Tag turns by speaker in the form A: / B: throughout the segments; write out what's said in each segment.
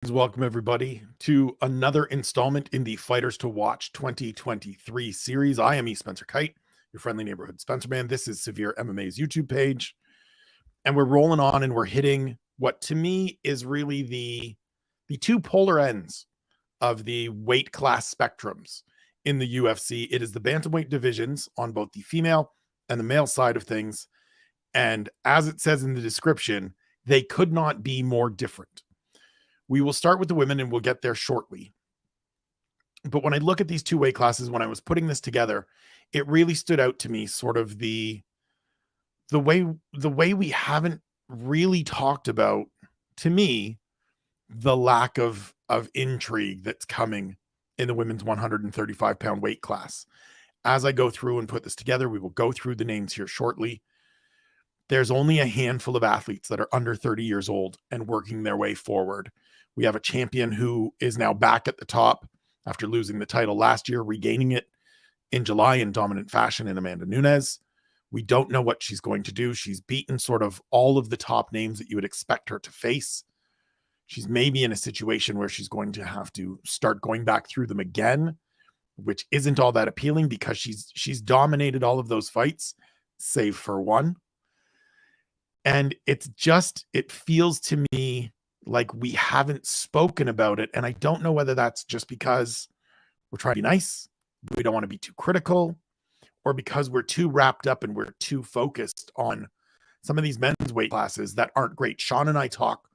A: Welcome everybody to another installment in the Fighters to Watch 2023 series. I am Spencer Kite, your friendly neighborhood Spencer man. This is SevereMMA's YouTube page, and we're rolling on and we're hitting what to me is really the two polar ends of the weight class spectrums in the UFC. It is the bantamweight divisions on both the female and the male side of things, and as it says in the description, they could not be more different. We will start with the women and we'll get there shortly. But when I look at these two weight classes, when I was putting this together, it really stood out to me sort of the way we haven't really talked about, to me, the lack of intrigue that's coming in the women's 135-pound weight class. As I go through and put this together, we will go through the names here shortly. There's only a handful of athletes that are under 30 years old and working their way forward. We have a champion who is now back at the top after losing the title last year, regaining it in July in dominant fashion in Amanda Nunes. We don't know what she's going to do. She's beaten sort of all of the top names that you would expect her to face. She's maybe in a situation where she's going to have to start going back through them again, which isn't all that appealing because she's dominated all of those fights, save for one. And it feels to me like we haven't spoken about it. And I don't know whether that's just because we're trying to be nice, we don't want to be too critical, or because we're too wrapped up and we're too focused on some of these men's weight classes that aren't great. Sean and I talk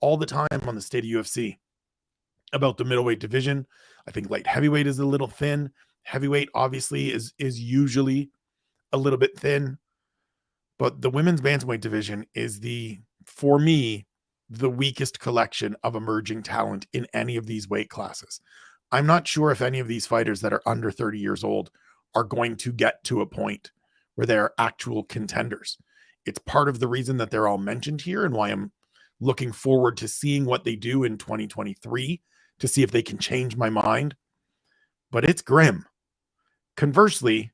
A: all the time on the State of UFC about the middleweight division. I think light heavyweight is a little thin. Heavyweight obviously is usually a little bit thin. But the women's bantamweight division is for me, the weakest collection of emerging talent in any of these weight classes. I'm not sure if any of these fighters that are under 30 years old are going to get to a point where they're actual contenders. It's part of the reason that they're all mentioned here and why I'm looking forward to seeing what they do in 2023 to see if they can change my mind. But it's grim. Conversely,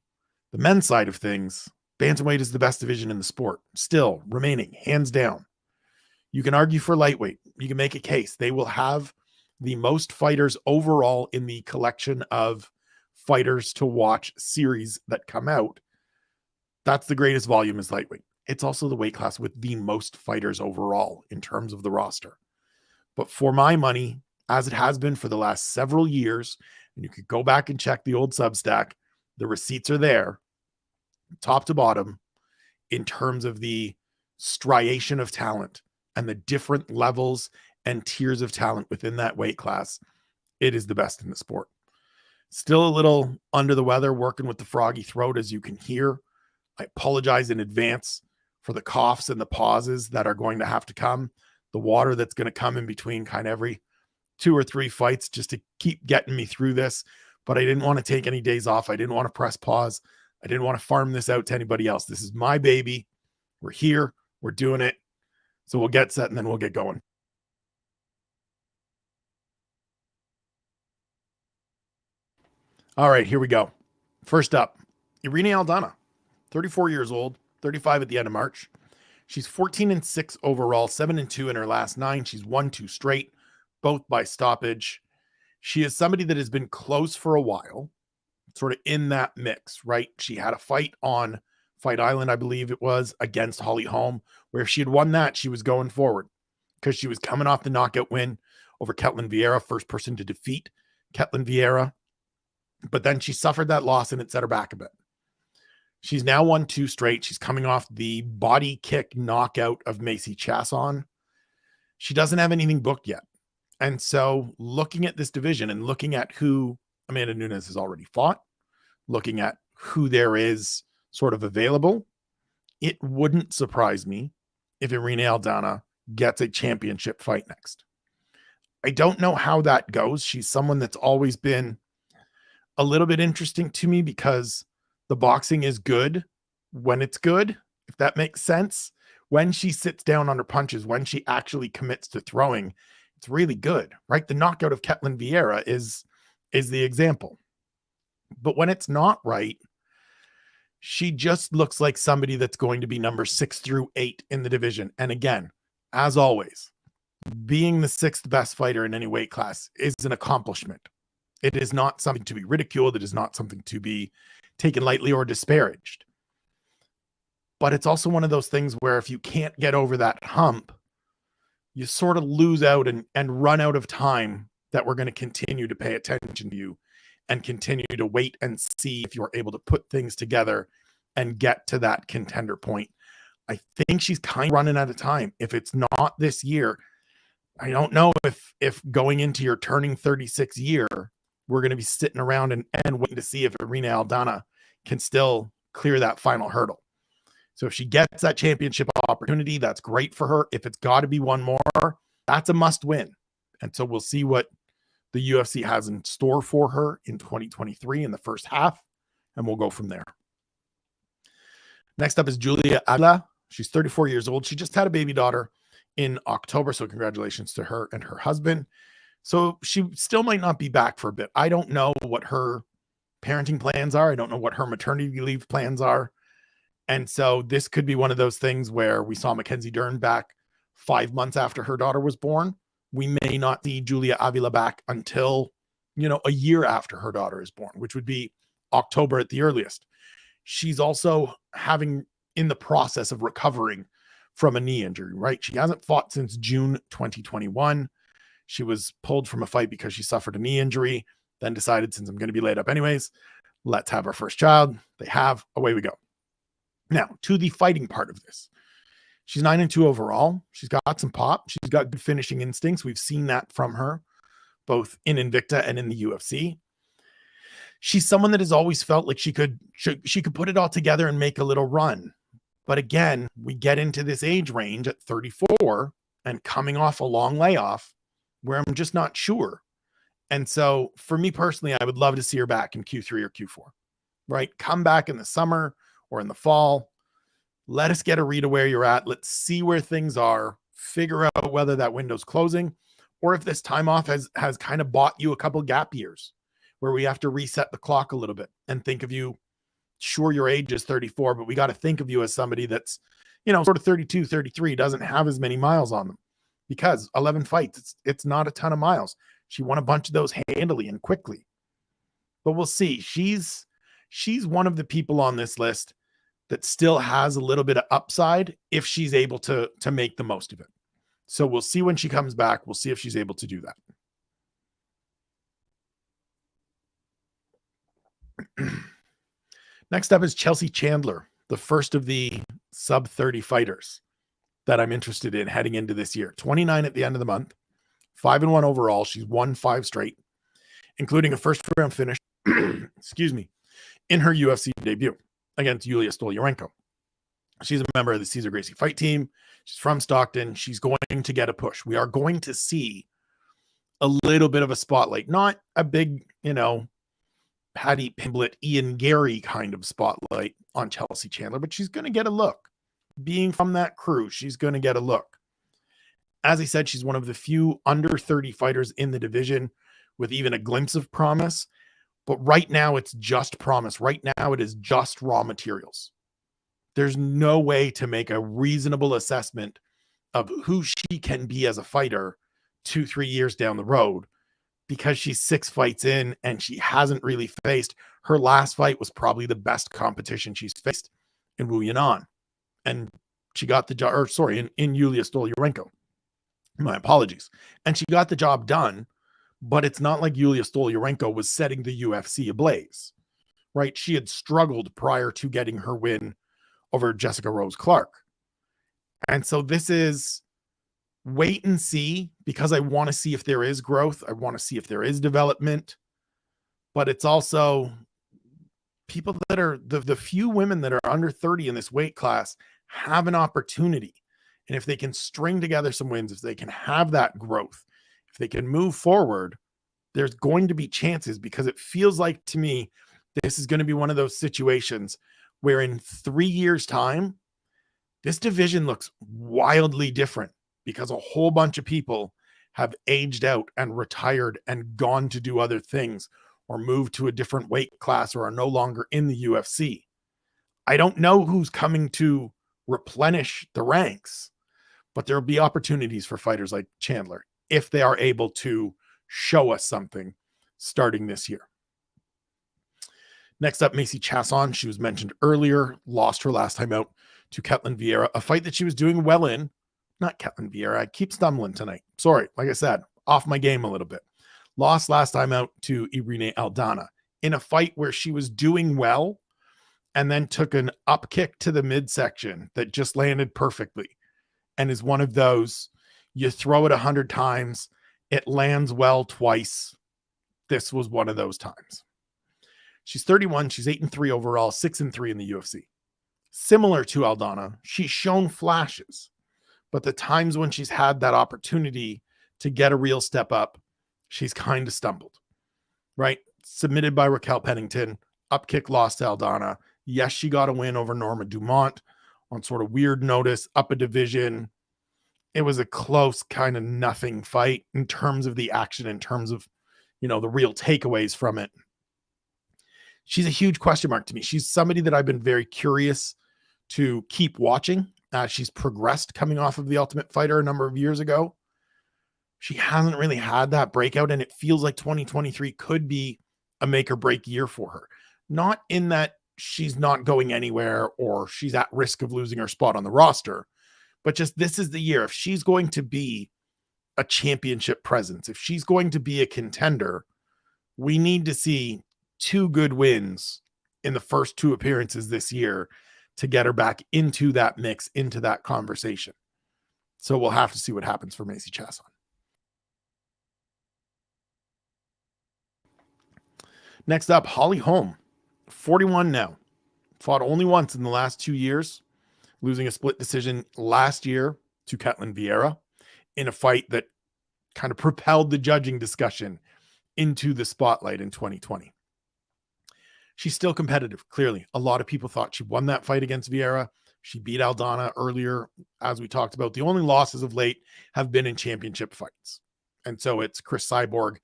A: the men's side of things, bantamweight is the best division in the sport, still remaining, hands down. You can argue for lightweight. You can make a case. They will have the most fighters overall in the collection of Fighters to Watch series that come out. That's the greatest volume is lightweight. It's also the weight class with the most fighters overall in terms of the roster. But for my money, as it has been for the last several years, and you could go back and check the old Substack, the receipts are there, top to bottom, in terms of the striation of talent and the different levels and tiers of talent within that weight class. It is the best in the sport. Still a little under the weather, working with the froggy throat, as you can hear. I apologize in advance for the coughs and the pauses that are going to have to come. The water that's going to come in between kind of every 2 or 3 fights just to keep getting me through this. But I didn't want to take any days off. I didn't want to press pause. I didn't want to farm this out to anybody else. This is my baby. We're here. We're doing it. So we'll get set and then we'll get going. All right, here we go. First up, Irene Aldana, 34 years old, 35 at the end of March. She's 14-6 overall, 7-2 in her last 9. She's won 2 straight, both by stoppage. She is somebody that has been close for a while, sort of in that mix, right? She had a fight on Fight Island, I believe it was, against Holly Holm, where if she had won that, she was going forward because she was coming off the knockout win over Catelyn Vieira, first person to defeat Catelyn Vieira. But then she suffered that loss and it set her back a bit. She's now won 2 straight. She's coming off the body kick knockout of Macy Chasson. She doesn't have anything booked yet. And so looking at this division and looking at who Amanda Nunes has already fought, looking at who there is sort of available, it wouldn't surprise me if Irene Aldana gets a championship fight next. I don't know how that goes. She's someone that's always been a little bit interesting to me because the boxing is good when it's good, if that makes sense. When she sits down on her punches, when she actually commits to throwing, it's really good, right? The knockout of Catelyn Vieira is the example. But when it's not right, she just looks like somebody that's going to be number 6 through 8 in the division. And again, as always, being the 6th best fighter in any weight class is an accomplishment. It is not something to be ridiculed. It is not something to be taken lightly or disparaged. But it's also one of those things where if you can't get over that hump, you sort of lose out and run out of time that we're going to continue to pay attention to you and continue to wait and see if you're able to put things together and get to that contender point. I think she's kind of running out of time. If it's not this year, I don't know if going into your turning 36 year, we're going to be sitting around and waiting to see if Irene Aldana can still clear that final hurdle. So if she gets that championship opportunity, that's great for her. If it's got to be one more, that's a must win. And so we'll see what the UFC has in store for her in 2023 in the first half, and we'll go from there. Next up is Julia Pena. She's 34 years old. She just had a baby daughter in October, so congratulations to her and her husband. So she still might not be back for a bit. I don't know what her parenting plans are. I don't know what her maternity leave plans are. And so this could be one of those things where we saw Mackenzie Dern back 5 months after her daughter was born. We may not see Julia Avila back until, a year after her daughter is born, which would be October at the earliest. She's also in the process of recovering from a knee injury, right? She hasn't fought since June 2021. She was pulled from a fight because she suffered a knee injury, then decided, since I'm going to be laid up anyways, let's have our first child. They have, away we go. Now, to the fighting part of this. She's 9-2 overall. She's got some pop. She's got good finishing instincts. We've seen that from her, both in Invicta and in the UFC. She's someone that has always felt like she could put it all together and make a little run. But again, we get into this age range at 34 and coming off a long layoff where I'm just not sure. And so for me personally, I would love to see her back in Q3 or Q4, right? Come back in the summer or in the fall. Let us get a read of where you're at. Let's see where things are, figure out whether that window's closing or if this time off has kind of bought you a couple gap years where we have to reset the clock a little bit and think of you. Sure, your age is 34, but we got to think of you as somebody that's, sort of 32, 33, doesn't have as many miles on them because 11 fights, it's not a ton of miles. She won a bunch of those handily and quickly, but we'll see. She's one of the people on this list that still has a little bit of upside if she's able to make the most of it. So we'll see when she comes back. We'll see if she's able to do that. Next up is Chelsea Chandler, the first of the sub 30 fighters that I'm interested in heading into this year. 29 at the end of the month, 5-1 overall. She's won 5 straight, including a first round finish, excuse me, in her UFC debut against Yulia Stoliarenko. She's a member of the Cesar Gracie fight team. She's from Stockton. She's going to get a push. We are going to see a little bit of a spotlight, not a big, Patty Pimblett, Ian Gary kind of spotlight on Chelsea Chandler, but she's going to get a look. Being from that crew, she's going to get a look. As I said, she's one of the few under 30 fighters in the division with even a glimpse of promise. But right now, it's just promise. Right now, it is just raw materials. There's no way to make a reasonable assessment of who she can be as a fighter 2-3 years down the road because she's 6 fights in and she hasn't really faced. Her last fight was probably the best competition she's faced in Wu Yanan. And she got the job, in Yulia Stoliarenko. My apologies. And she got the job done. But it's not like Yulia Stoliarenko was setting the UFC ablaze, right? She had struggled prior to getting her win over Jessica Rose Clark. And so this is wait and see because I want to see if there is growth. I want to see if there is development. But it's also people that are the few women that are under 30 in this weight class have an opportunity. And if they can string together some wins, if they can have that growth, if they can move forward, there's going to be chances because it feels like to me, this is going to be one of those situations where in 3 years' time, this division looks wildly different because a whole bunch of people have aged out and retired and gone to do other things or moved to a different weight class or are no longer in the UFC. I don't know who's coming to replenish the ranks, but there'll be opportunities for fighters like Chandler if they are able to show us something starting this year. Next up, Macy Chiasson. She was mentioned earlier, lost her last time out to Catelyn Vieira, a fight that she was doing well in. Not Catelyn Vieira. I keep stumbling tonight. Sorry. Like I said, off my game a little bit. Lost last time out to Irene Aldana in a fight where she was doing well and then took an up kick to the midsection that just landed perfectly and is one of those, you throw it 100 times, it lands well twice. This was one of those times. She's 31. She's 8-3 overall, 6-3 in the UFC. Similar to Aldana, she's shown flashes, but the times when she's had that opportunity to get a real step up, she's kind of stumbled, right? Submitted by Raquel Pennington, up kick lost to Aldana. Yes, she got a win over Norma Dumont on sort of weird notice, up a division. It was a close kind of nothing fight in terms of the action, in terms of, the real takeaways from it. She's a huge question mark to me. She's somebody that I've been very curious to keep watching. She's progressed coming off of The Ultimate Fighter a number of years ago. She hasn't really had that breakout, and it feels like 2023 could be a make or break year for her. Not in that she's not going anywhere or she's at risk of losing her spot on the roster, but just this is the year. If she's going to be a championship presence, if she's going to be a contender, we need to see 2 good wins in the first 2 appearances this year to get her back into that mix, into that conversation. So we'll have to see what happens for Macy Chiasson. Next up, Holly Holm, 41 now. Fought only once in the last 2 years, losing a split decision last year to Catelyn Vieira in a fight that kind of propelled the judging discussion into the spotlight in 2020. She's still competitive, clearly. A lot of people thought she won that fight against Vieira. She beat Aldana earlier, as we talked about. The only losses of late have been in championship fights. And so it's Chris Cyborg,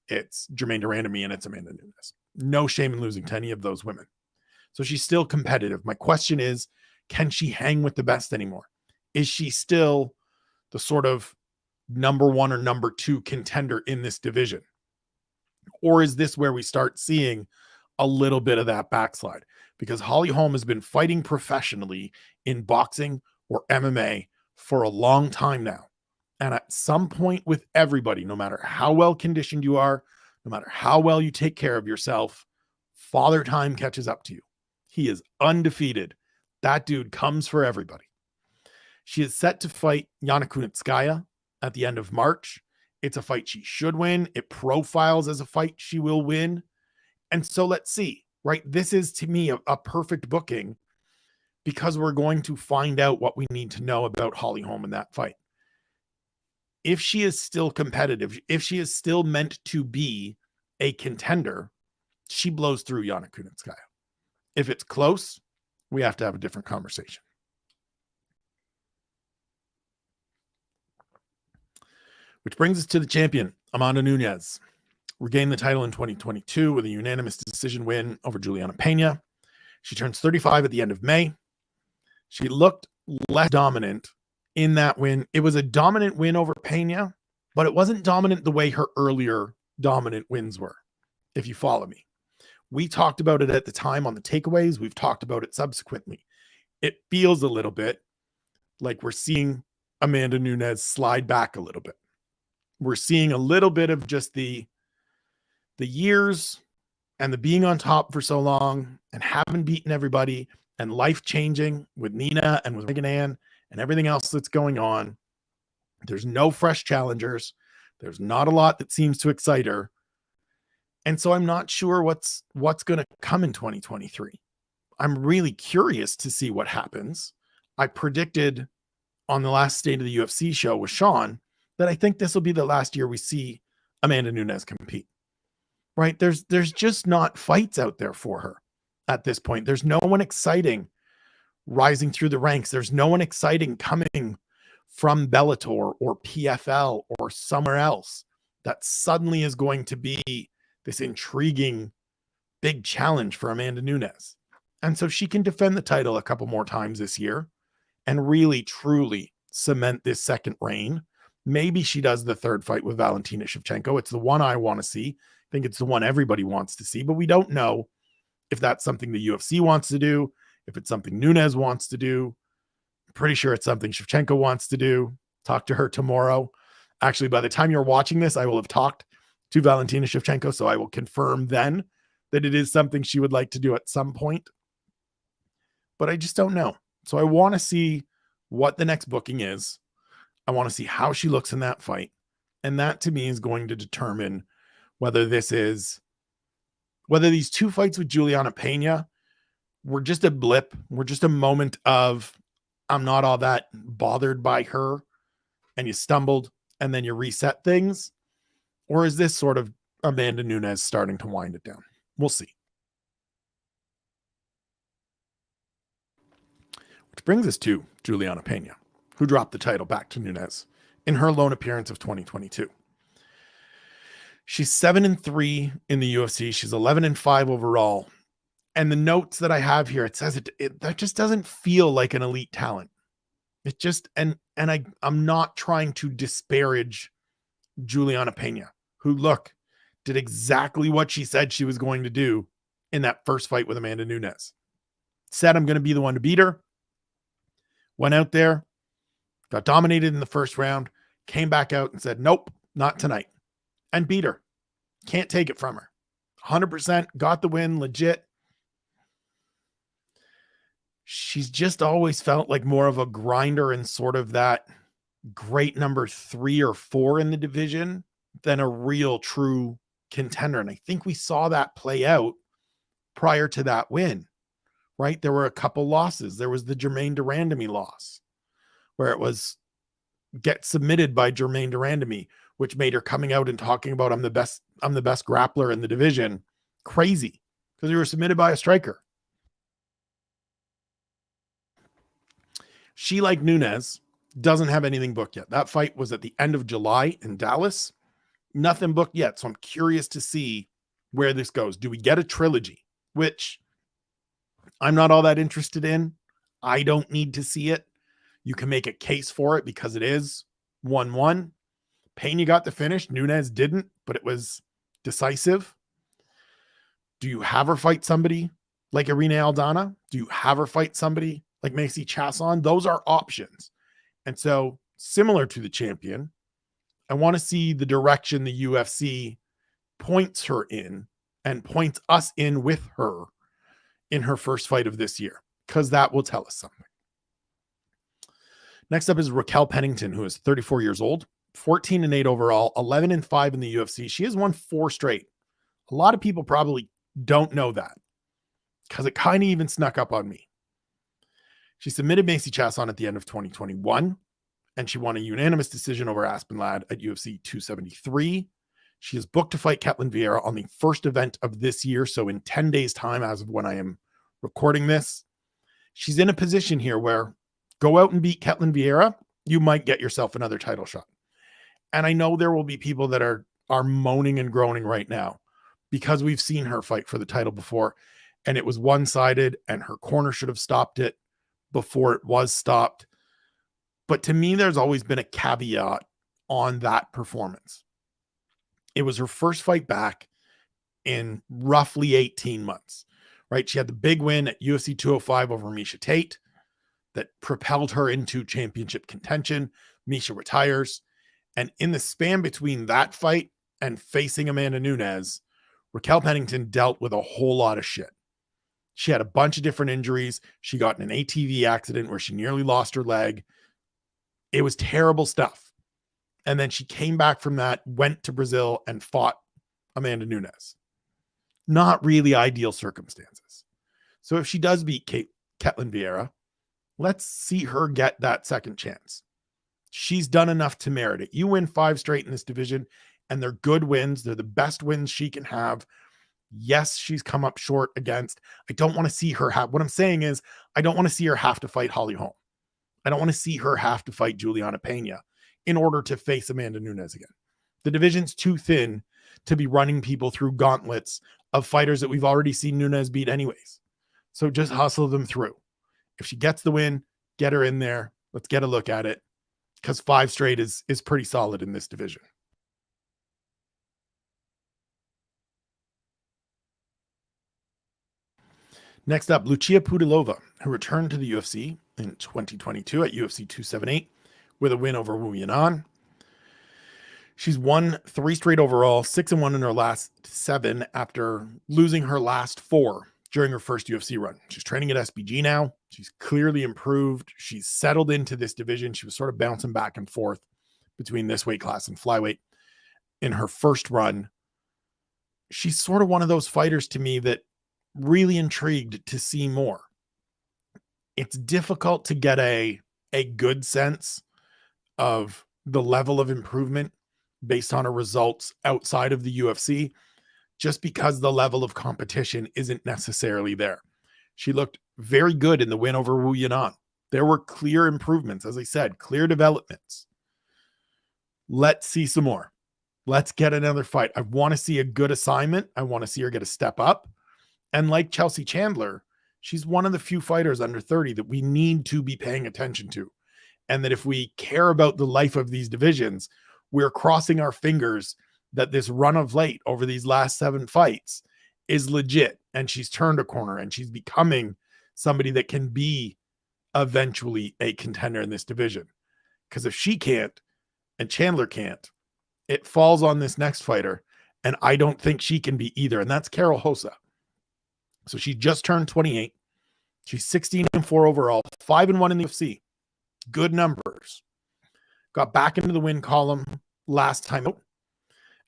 A: it's Jermaine Durandamy, and it's Amanda Nunes. No shame in losing to any of those women. So she's still competitive. My question is, can she hang with the best anymore? Is she still the sort of number 1 or number 2 contender in this division? Or is this where we start seeing a little bit of that backslide? Because Holly Holm has been fighting professionally in boxing or MMA for a long time now. And at some point with everybody, no matter how well conditioned you are, no matter how well you take care of yourself, Father Time catches up to you. He is undefeated. That dude comes for everybody. She is set to fight Yana Kunitskaya at the end of March. It's a fight she should win. It profiles as a fight she will win. And so let's see, right? This is, to me, a perfect booking because we're going to find out what we need to know about Holly Holm in that fight. If she is still competitive, if she is still meant to be a contender, she blows through Yana Kunitskaya. If it's close, we have to have a different conversation. Which brings us to the champion, Amanda Nunes. Regained the title in 2022 with a unanimous decision win over Juliana Pena. She turns 35 at the end of May. She looked less dominant in that win. It was a dominant win over Pena, but it wasn't dominant the way her earlier dominant wins were, if you follow me. We talked about it at the time on the takeaways. We've talked about it subsequently. It feels a little bit like we're seeing Amanda Nunes slide back a little bit. We're seeing a little bit of just the years and the being on top for so long and having beaten everybody and life changing with Nina and with Megan Ann and everything else that's going on. There's no fresh challengers. There's not a lot that seems to excite her. And so I'm not sure what's going to come in 2023. I'm really curious to see what happens. I predicted on the last State of the UFC show with Sean that I think this will be the last year we see Amanda Nunes compete. Right? There's just not fights out there for her at this point. There's no one exciting rising through the ranks. There's no one exciting coming from Bellator or PFL or somewhere else that suddenly is going to be this intriguing big challenge for Amanda Nunes. And so she can defend the title a couple more times this year and really, truly cement this second reign. Maybe she does the third fight with Valentina Shevchenko. It's the one I want to see. I think it's the one everybody wants to see, but we don't know if that's something the UFC wants to do, if it's something Nunes wants to do. I'm pretty sure it's something Shevchenko wants to do. Talk to her tomorrow. Actually, by the time you're watching this, I will have talked to Valentina Shevchenko, so I will confirm then that it is something she would like to do at some point. But I just don't know. So I want to see what the next booking is. I want to see how she looks in that fight. And that to me is going to determine whether these two fights with Juliana Pena were just a blip, were just a moment of, I'm not all that bothered by her, and you stumbled and then you reset things. Or is this sort of Amanda Nunes starting to wind it down? We'll see. Which brings us to Juliana Pena, who dropped the title back to Nunes in her lone appearance of 2022. She's 7-3 in the UFC. She's 11-5 overall. And the notes that I have here, it says that just doesn't feel like an elite talent. It just, I'm not trying to disparage Juliana Pena, who did exactly what she said she was going to do in that first fight with Amanda Nunes. Said, I'm going to be the one to beat her. Went out there, got dominated in the first round, came back out and said, nope, not tonight. And beat her. Can't take it from her. 100% got the win, legit. She's just always felt like more of a grinder and sort of that great number 3 or 4 in the division than a real true contender. And I think we saw that play out prior to that win, right? There were a couple losses. There was the Germaine de Randamie loss where it was get submitted by Germaine de Randamie, which made her coming out and talking about I'm the best grappler in the division crazy because you were submitted by a striker. She, like Nunes, doesn't have anything booked yet. That fight was at the end of July in Dallas. Nothing booked yet. So I'm curious to see where this goes. Do we get a trilogy? Which I'm not all that interested in. I don't need to see it. You can make a case for it because it is 1-1. Pena got the finish. Nunes didn't, but it was decisive. Do you have her fight somebody like Irene Aldana? Do you have her fight somebody like Macy Chasson? Those are options. And so, similar to the champion, I want to see the direction the UFC points her in and points us in with her in her first fight of this year, because that will tell us something. Next up is Raquel Pennington, who is 34 years old, 14-8 overall, 11-5 in the UFC. She has won 4 straight. A lot of people probably don't know that because it kind of even snuck up on me. She submitted Macy Chasson at the end of 2021, and she won a unanimous decision over Aspen Ladd at UFC 273. She is booked to fight Catelyn Vieira on the first event of this year, so in 10 days' time as of when I am recording this. She's in a position here where go out and beat Catelyn Vieira, you might get yourself another title shot. And I know there will be people that are moaning and groaning right now because we've seen her fight for the title before, and it was one-sided, and her corner should have stopped it before it was stopped. But to me, there's always been a caveat on that performance. It was her first fight back in roughly 18 months, right? She had the big win at UFC 205 over Miesha Tate that propelled her into championship contention. Miesha retires. And in the span between that fight and facing Amanda Nunes, Raquel Pennington dealt with a whole lot of shit. She had a bunch of different injuries. She got in an ATV accident where she nearly lost her leg. It was terrible stuff. And then she came back from that, went to Brazil, and fought Amanda Nunes. Not really ideal circumstances. So if she does beat Catelyn Vieira, let's see her get that second chance. She's done enough to merit it. You win 5 straight in this division, and they're good wins. They're the best wins she can have. Yes, she's come up short against. I don't want to see her have. What I'm saying is, I don't want to see her have to fight Holly Holm. I don't want to see her have to fight Juliana Pena in order to face Amanda Nunes again. The division's too thin to be running people through gauntlets of fighters that we've already seen Nunes beat anyways. So just hustle them through. If she gets the win, get her in there. Let's get a look at it. because 5 straight is pretty solid in this division. Next up, Lucia Pudilova, who returned to the UFC in 2022 at UFC 278 with a win over Wu Yanan. She's won 3 straight overall, 6-1 in her last 7 after losing her last 4 during her first UFC run. She's training at SBG now. She's clearly improved. She's settled into this division. She was sort of bouncing back and forth between this weight class and flyweight in her first run. She's sort of one of those fighters to me that really intrigued to see more. It's difficult to get a good sense of the level of improvement based on her results outside of the UFC, just because the level of competition isn't necessarily there. She looked very good in the win over Wu Yanan. There were clear improvements, as I said, clear developments. Let's see some more. Let's get another fight. I want to see a good assignment. I want to see her get a step up. And like Chelsea Chandler, she's one of the few fighters under 30 that we need to be paying attention to. And that if we care about the life of these divisions, we're crossing our fingers that this run of late over these last 7 fights is legit. And she's turned a corner and she's becoming somebody that can be eventually a contender in this division. Because if she can't and Chandler can't, it falls on this next fighter. And I don't think she can be either. And that's Carol Hossa. So she just turned 28. She's 16-4 overall, 5-1 in the UFC. Good numbers. Got back into the win column last time out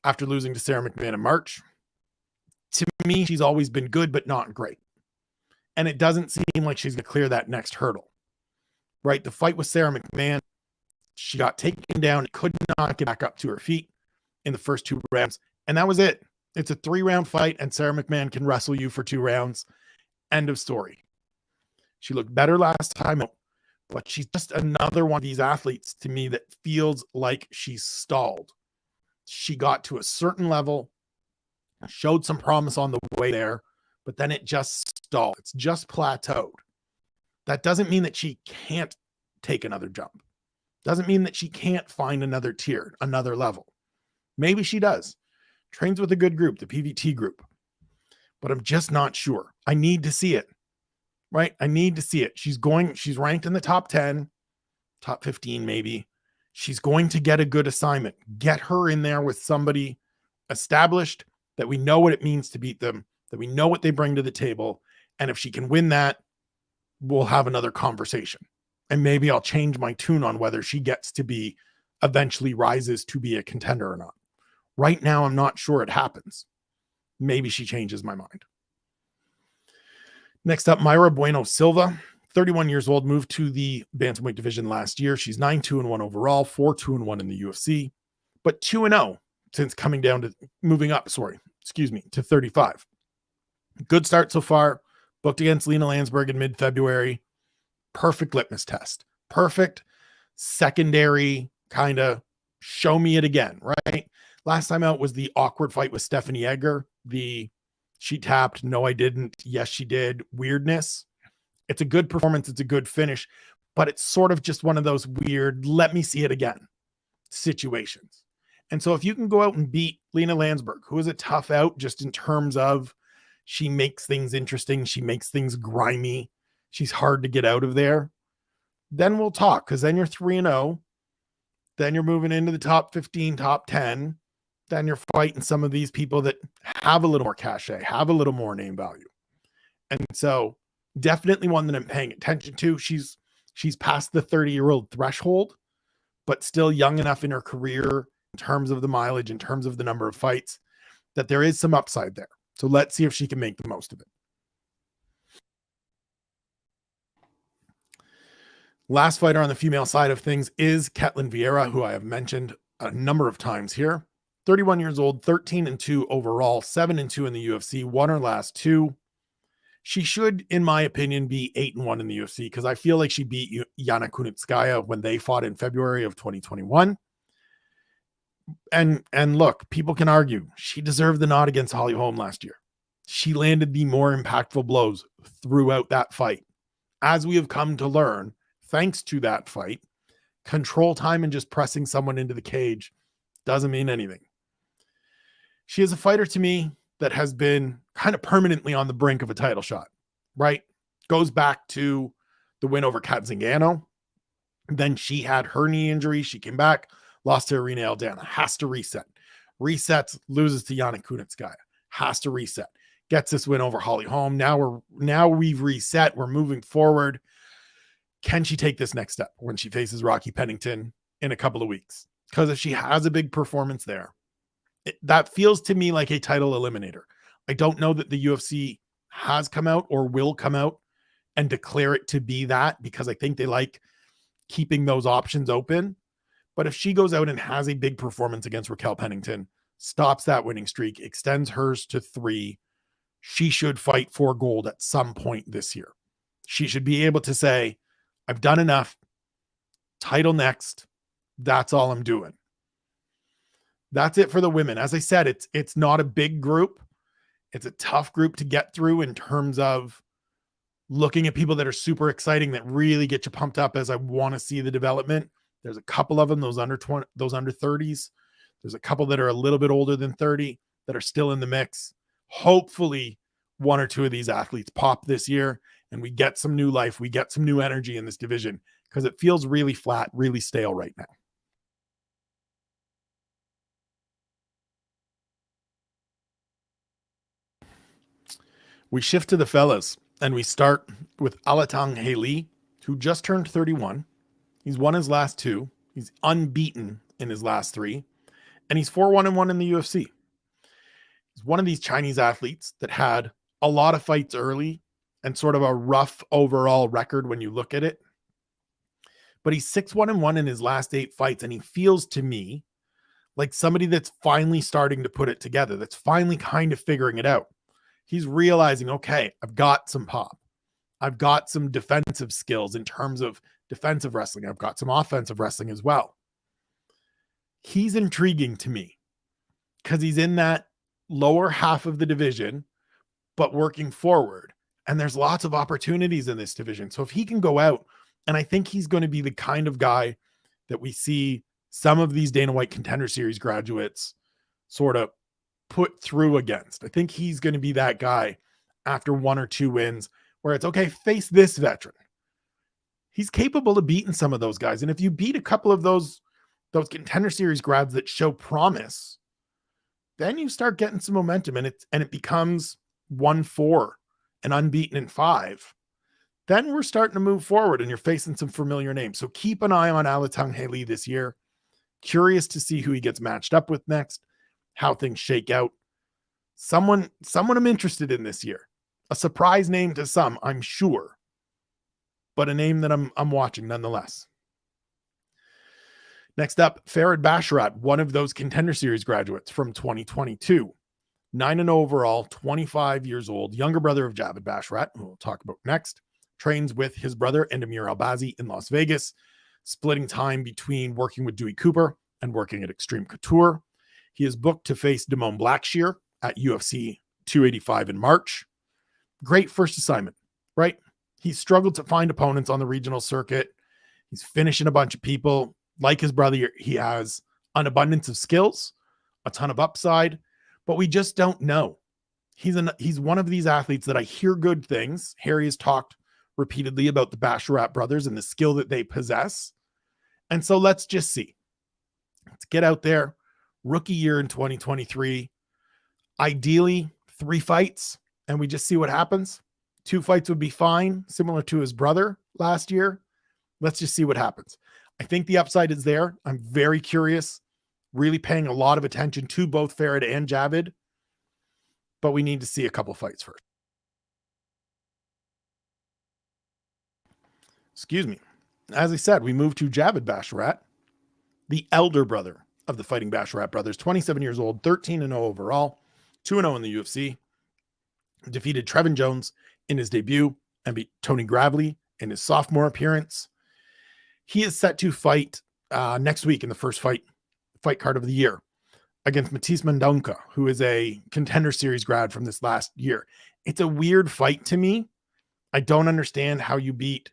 A: after losing to Sarah McMahon in March. To me, she's always been good, but not great. And it doesn't seem like she's going to clear that next hurdle. Right? The fight with Sarah McMahon, she got taken down, could not get back up to her feet in the first 2 rounds. And that was it. It's a 3-round fight, and Sarah McMahon can wrestle you for 2 rounds. End of story. She looked better last time out, but she's just another one of these athletes to me that feels like she's stalled. She got to a certain level, showed some promise on the way there, but then it just stalled. It's just plateaued. That doesn't mean that she can't take another jump. Doesn't mean that she can't find another tier, another level. Maybe she does. Trains with a good group, the PVT group. But I'm just not sure. I need to see it. Right? I need to see it. She's ranked in the top 10, top 15 maybe. She's going to get a good assignment. Get her in there with somebody established that we know what it means to beat them, that we know what they bring to the table. And if she can win that, we'll have another conversation. And maybe I'll change my tune on whether she gets to be, eventually rises to be a contender or not. Right now, I'm not sure it happens. Maybe she changes my mind. Next up, Mayra Bueno Silva, 31 years old, moved to the Bantamweight division last year. She's 9-2-1 overall, 4-2-1 in the UFC, but 2-0 since moving up to 35. Good start so far. Booked against Lena Landsberg in mid-February. Perfect litmus test. Perfect secondary kind of show me it again, right? Last time out was the awkward fight with Stephanie Egger. She tapped, no, I didn't. Yes, she did. Weirdness. It's a good performance. It's a good finish, but it's sort of just one of those weird, let me see it again situations. And so if you can go out and beat Lena Landsberg, who is a tough out just in terms of she makes things interesting. She makes things grimy. She's hard to get out of there. Then we'll talk, because then you're 3-0. Then you're moving into the top 15, top 10. Then you're fighting some of these people that have a little more cachet, have a little more name value. And so definitely one that I'm paying attention to. She's past the 30-year-old threshold, but still young enough in her career in terms of the mileage, in terms of the number of fights, that there is some upside there. So let's see if she can make the most of it. Last fighter on the female side of things is Catelyn Vieira, who I have mentioned a number of times here. 31 years old, 13-2 overall, 7-2 in the UFC, won her last 2. She should, in my opinion, be 8-1 in the UFC, because I feel like she beat Yana Kunitskaya when they fought in February of 2021. And look, people can argue she deserved the nod against Holly Holm last year. She landed the more impactful blows throughout that fight. As we have come to learn, thanks to that fight, Control time and just pressing someone into the cage doesn't mean anything. She is a fighter to me that has been kind of permanently on the brink of a title shot, right? Goes back to the win over Kat Zingano. Then she had her knee injury. She came back, lost to Irene Aldana, has to reset. Resets, loses to Yana Kunitskaya, has to reset. Gets this win over Holly Holm. Now we've reset. We're moving forward. Can she take this next step when she faces Raquel Pennington in a couple of weeks? Because if she has a big performance there, that feels to me like a title eliminator. I don't know that the UFC has come out or will come out and declare it to be that, because I think they like keeping those options open. But if she goes out and has a big performance against Raquel Pennington, stops that winning streak, extends hers to 3, she should fight for gold at some point this year. She should be able to say, I've done enough. Title next. That's all I'm doing. That's it for the women. As I said, it's not a big group. It's a tough group to get through in terms of looking at people that are super exciting, that really get you pumped up as I want to see the development. There's a couple of them, those under 20, those under 30s. There's a couple that are a little bit older than 30 that are still in the mix. Hopefully, 1 or 2 of these athletes pop this year and we get some new life. We get some new energy in this division, because it feels really flat, really stale right now. We shift to the fellas, and we start with Alatang Haley, who just turned 31. He's won his last 2. He's unbeaten in his last 3. And he's 4-1-1 in the UFC. He's one of these Chinese athletes that had a lot of fights early and sort of a rough overall record when you look at it. But he's 6-1-1 in his last 8 fights, and he feels to me like somebody that's finally starting to put it together, that's finally kind of figuring it out. He's realizing, okay, I've got some pop. I've got some defensive skills in terms of defensive wrestling. I've got some offensive wrestling as well. He's intriguing to me because he's in that lower half of the division, but working forward. And there's lots of opportunities in this division. So if he can go out, and I think he's going to be the kind of guy that we see some of these Dana White Contender Series graduates sort of put through against. I think he's going to be that guy after 1 or 2 wins where it's okay, face this veteran. He's capable of beating some of those guys. And if you beat a couple of those Contender Series grads that show promise, then you start getting some momentum, and it becomes 1-4 and unbeaten in 5. Then we're starting to move forward and you're facing some familiar names. So keep an eye on Alatang Haley this year. Curious to see who he gets matched up with next, how things shake out. Someone I'm interested in this year. A surprise name to some, I'm sure, but a name that I'm watching nonetheless. Next up, Farid Basharat, one of those Contender Series graduates from 2022. 9-0 overall, 25 years old, younger brother of Javid Basharat, who we'll talk about next. Trains with his brother and Amir Albazi in Las Vegas, splitting time between working with Dewey Cooper and working at Extreme Couture. He is booked to face Damone Blackshear at UFC 285 in March. Great first assignment, right? He's struggled to find opponents on the regional circuit. He's finishing a bunch of people. Like his brother, he has an abundance of skills, a ton of upside, but we just don't know. He's one of these athletes that I hear good things. Harry has talked repeatedly about the Basharat brothers and the skill that they possess. And so let's just see. Let's get out there. Rookie year in 2023. Ideally, 3 fights, and we just see what happens. 2 fights would be fine, similar to his brother last year. Let's just see what happens. I think the upside is there. I'm very curious, really paying a lot of attention to both Farid and Javid, but we need to see a couple fights first. Excuse me. As I said, we move to Javid Basharat, the elder brother of the Fighting Basharat brothers, 27 years old, 13-0 overall, 2-0 in the UFC. Defeated Trevin Jones in his debut and beat Tony Gravely in his sophomore appearance. He is set to fight next week in the first fight card of the year against Matisse Mendonca, who is a Contender Series grad from this last year. It's a weird fight to me. I don't understand how you beat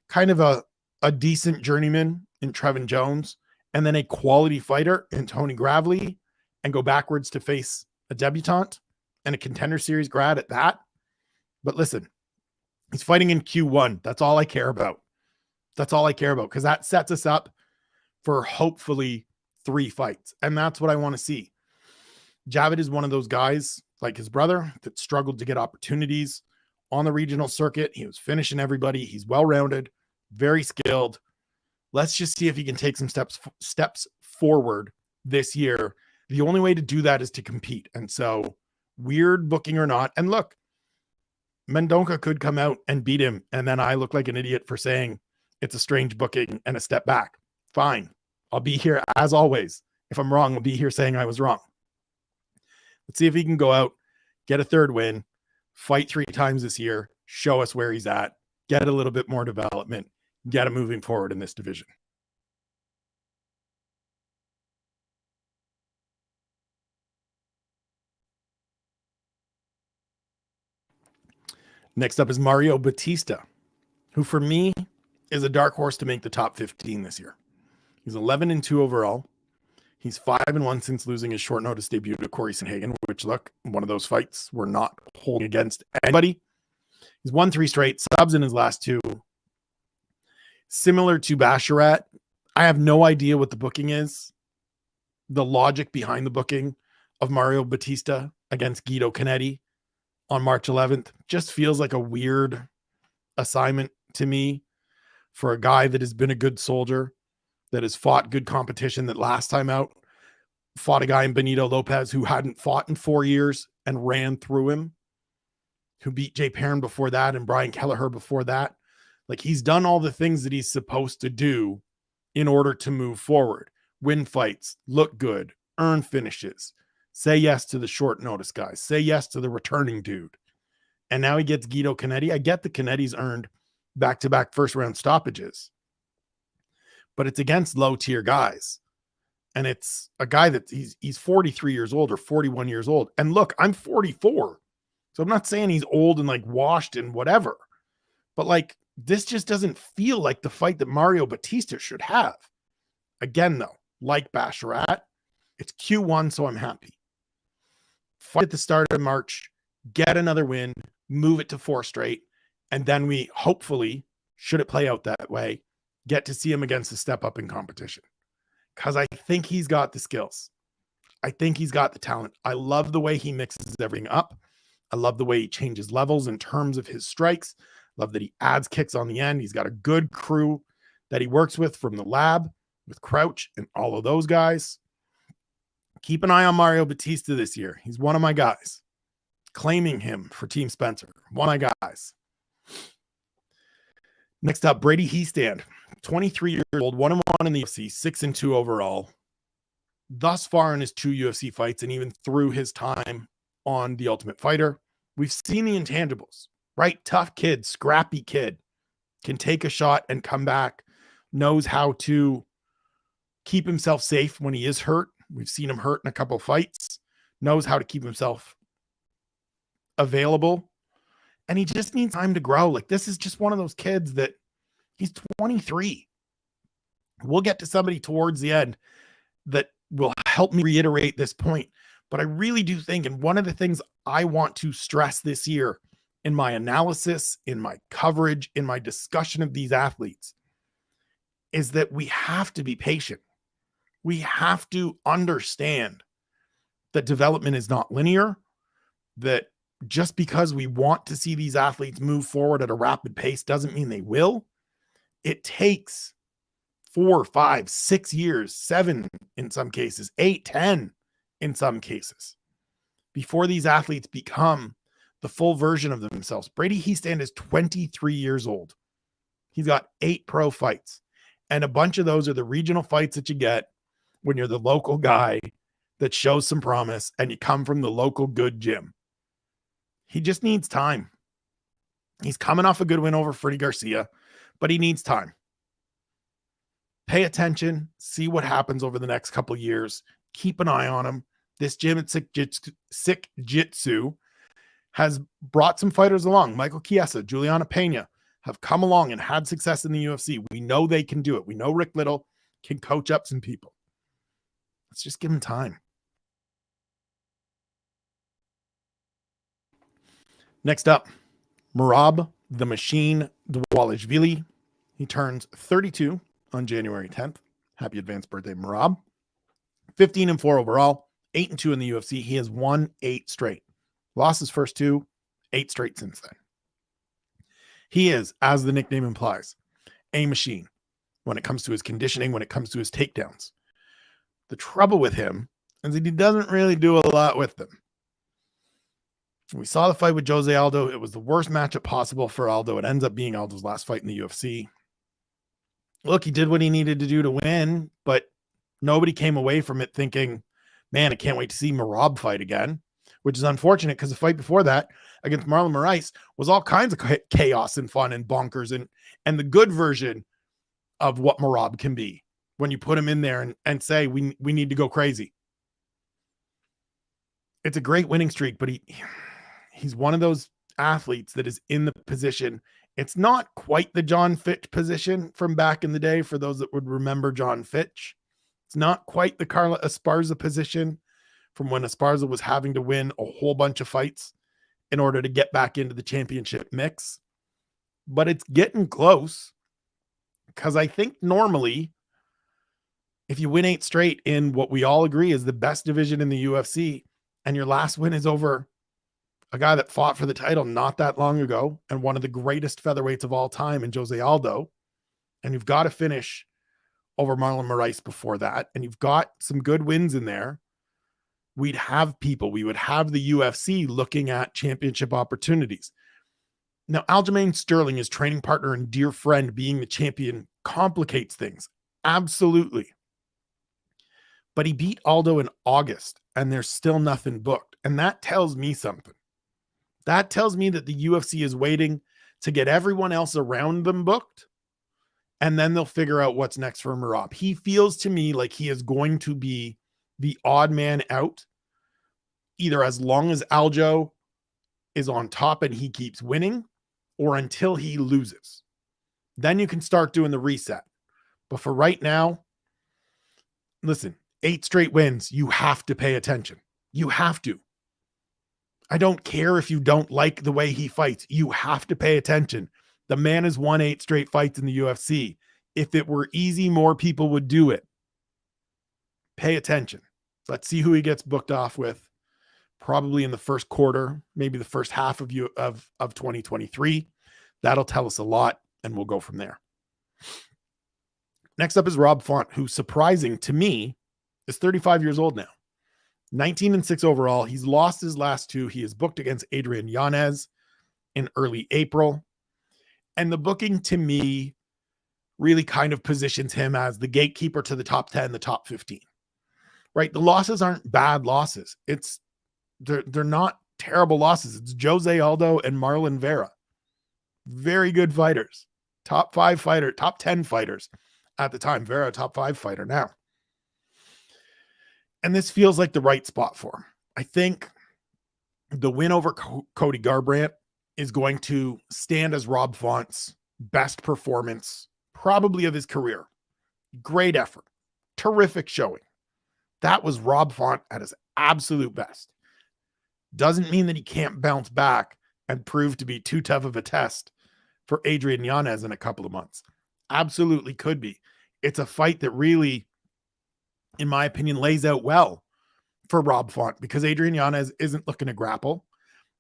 A: kind of a decent journeyman in Trevin Jones, and then a quality fighter in Tony Gravely, and go backwards to face a debutante and a contender series grad at that. But listen, he's fighting in Q1. That's all I care about. That's all I care about, because that sets us up for hopefully 3 fights. And that's what I want to see. Javid is one of those guys, like his brother, that struggled to get opportunities on the regional circuit. He was finishing everybody. He's well-rounded, very skilled. Let's just see if he can take some steps forward this year. The only way to do that is to compete. And so, weird booking or not, and look, Mendonca could come out and beat him, and then I look like an idiot for saying it's a strange booking and a step back. Fine. I'll be here as always. If I'm wrong, I'll be here saying I was wrong. Let's see if he can go out, get a 3rd win, fight 3 times this year, show us where he's at, get a little bit more development, get him moving forward in this division. Next up is Mario Batista, who for me is a dark horse to make the top 15 this year. He's 11-2 overall. He's 5-1 since losing his short notice debut to Corey Sanhagen, which, look, one of those fights we're not holding against anybody. He's won 3 straight, subs in his last 2. Similar to Basharat, I have no idea what the booking is. The logic behind the booking of Mario Batista against Guido Canetti on March 11th just feels like a weird assignment to me for a guy that has been a good soldier, that has fought good competition, that last time out fought a guy in Benito Lopez who hadn't fought in 4 years and ran through him, who beat Jay Perrin before that and Brian Kelleher before that. Like, he's done all the things that he's supposed to do in order to move forward, win fights, look good, earn finishes, say yes to the short notice guys, say yes to the returning dude. And now he gets Guido Canetti. I get the Canetti's earned back-to-back first-round stoppages, but it's against low-tier guys. And it's a guy that he's 43 years old or 41 years old. And look, I'm 44. So I'm not saying he's old and like washed and whatever, but like, this just doesn't feel like the fight that Mario Batista should have. Again, though, like Basharat, it's Q1, so I'm happy. Fight at the start of March, get another win, move it to 4 straight, and then we hopefully, should it play out that way, get to see him against a step up in competition. Because I think he's got the skills. I think he's got the talent. I love the way he mixes everything up. I love the way he changes levels in terms of his strikes. Love that he adds kicks on the end. He's got a good crew that he works with from the lab, with Crouch and all of those guys. Keep an eye on Mario Batista this year. He's one of my guys. Claiming him for Team Spencer. One of my guys. Next up, Brady Heastand. 23 years old, 1-1 in the UFC, 6-2 overall. Thus far in his 2 UFC fights, and even through his time on The Ultimate Fighter, we've seen the intangibles. Right? Tough kid, scrappy kid, can take a shot and come back, knows how to keep himself safe when he is hurt. We've seen him hurt in a couple fights, knows how to keep himself available, and he just needs time to grow. Like, this is just one of those kids that he's 23. We'll get to somebody towards the end that will help me reiterate this point, but I really do think, and one of the things I want to stress this year in my analysis, in my coverage, in my discussion of these athletes, is that we have to be patient. We have to understand that development is not linear, that just because we want to see these athletes move forward at a rapid pace doesn't mean they will. It takes 4, 5, 6 years, 7 in some cases, 8, 10 in some cases, before these athletes become the full version of themselves. Brady Heastand is 23 years old. He's got 8 pro fights, and a bunch of those are the regional fights that you get when you're the local guy that shows some promise and you come from the local good gym. He just needs time. He's coming off a good win over Freddie Garcia, but he needs time. Pay attention, see what happens over the next couple years. Keep an eye on him. This gym at Sick Jitsu has brought some fighters along. Michael Chiesa, Juliana Pena have come along and had success in the UFC. We know they can do it. We know Rick Little can coach up some people. Let's just give him time. Next up, Merab the Machine Dvalishvili. He turns 32 on January 10th. Happy advanced birthday, Merab. 15-4 overall, 8-2 in the UFC. He has won 8 straight. Lost his first 2, 8 straight since then. He is, as the nickname implies, a machine when it comes to his conditioning, when it comes to his takedowns. The trouble with him is that he doesn't really do a lot with them. We saw the fight with Jose Aldo. It was the worst matchup possible for Aldo. It ends up being Aldo's last fight in the UFC. Look, he did what he needed to do to win, but nobody came away from it thinking, man, I can't wait to see Merab fight again, which is unfortunate because the fight before that against Marlon Moraes was all kinds of chaos and fun and bonkers and the good version of what Merab can be when you put him in there and say, we need to go crazy. It's a great winning streak, but he's one of those athletes that is in the position. It's not quite the John Fitch position from back in the day, for those that would remember John Fitch. It's not quite the Carla Esparza position from when Esparza was having to win a whole bunch of fights in order to get back into the championship mix. But it's getting close, because I think normally if you win 8 straight in what we all agree is the best division in the UFC, and your last win is over a guy that fought for the title not that long ago and one of the greatest featherweights of all time in Jose Aldo, and you've got to finish over Marlon Moraes before that, and you've got some good wins in there, we would have the UFC looking at championship opportunities. Now, Aljamain Sterling, his training partner and dear friend, being the champion complicates things. Absolutely. But he beat Aldo in August, and there's still nothing booked. And that tells me something. That tells me that the UFC is waiting to get everyone else around them booked, and then they'll figure out what's next for Merab. He feels to me like he is going to be the odd man out, either as long as Aljo is on top and he keeps winning, or until he loses. Then you can start doing the reset. But for right now, listen, 8 straight wins, you have to pay attention. You have to. I don't care if you don't like the way he fights. You have to pay attention. The man has won 8 straight fights in the UFC. If it were easy, more people would do it. Pay attention. Let's see who he gets booked off with. Probably in the first quarter, maybe the first half of 2023. That'll tell us a lot, and we'll go from there. Next up is Rob Font, who, surprising to me, is 35 years old now. 19-6 overall. He's lost his last 2. He is booked against Adrian Yanez in early April. And the booking, to me, really kind of positions him as the gatekeeper to the top 10, the top 15. Right? The losses aren't bad losses. They're not terrible losses. It's Jose Aldo and Marlon Vera. Very good fighters. Top 5 fighter, top 10 fighters at the time. Vera, top 5 fighter now. And this feels like the right spot for him. I think the win over Cody Garbrandt is going to stand as Rob Font's best performance, probably of his career. Great effort. Terrific showing. That was Rob Font at his absolute best. Doesn't mean that he can't bounce back and prove to be too tough of a test for Adrian Yanez in a couple of months. Absolutely could be. It's a fight that really, in my opinion, lays out well for Rob Font, because Adrian Yanez isn't looking to grapple.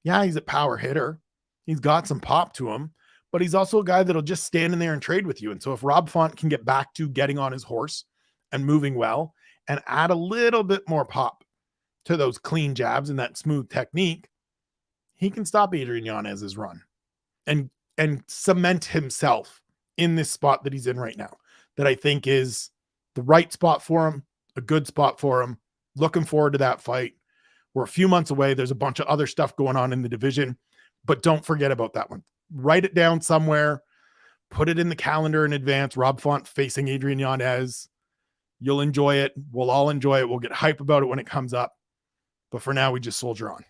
A: Yeah, he's a power hitter. He's got some pop to him, but he's also a guy that'll just stand in there and trade with you. And so if Rob Font can get back to getting on his horse and moving well and add a little bit more pop to those clean jabs and that smooth technique, he can stop Adrian Yanez's run and cement himself in this spot that he's in right now, that I think is the right spot for him, a good spot for him. Looking forward to that fight. We're a few months away. There's a bunch of other stuff going on in the division, but don't forget about that one. Write it down somewhere. Put it in the calendar in advance. Rob Font facing Adrian Yanez. You'll enjoy it. We'll all enjoy it. We'll get hype about it when it comes up. But for now, we just soldier on.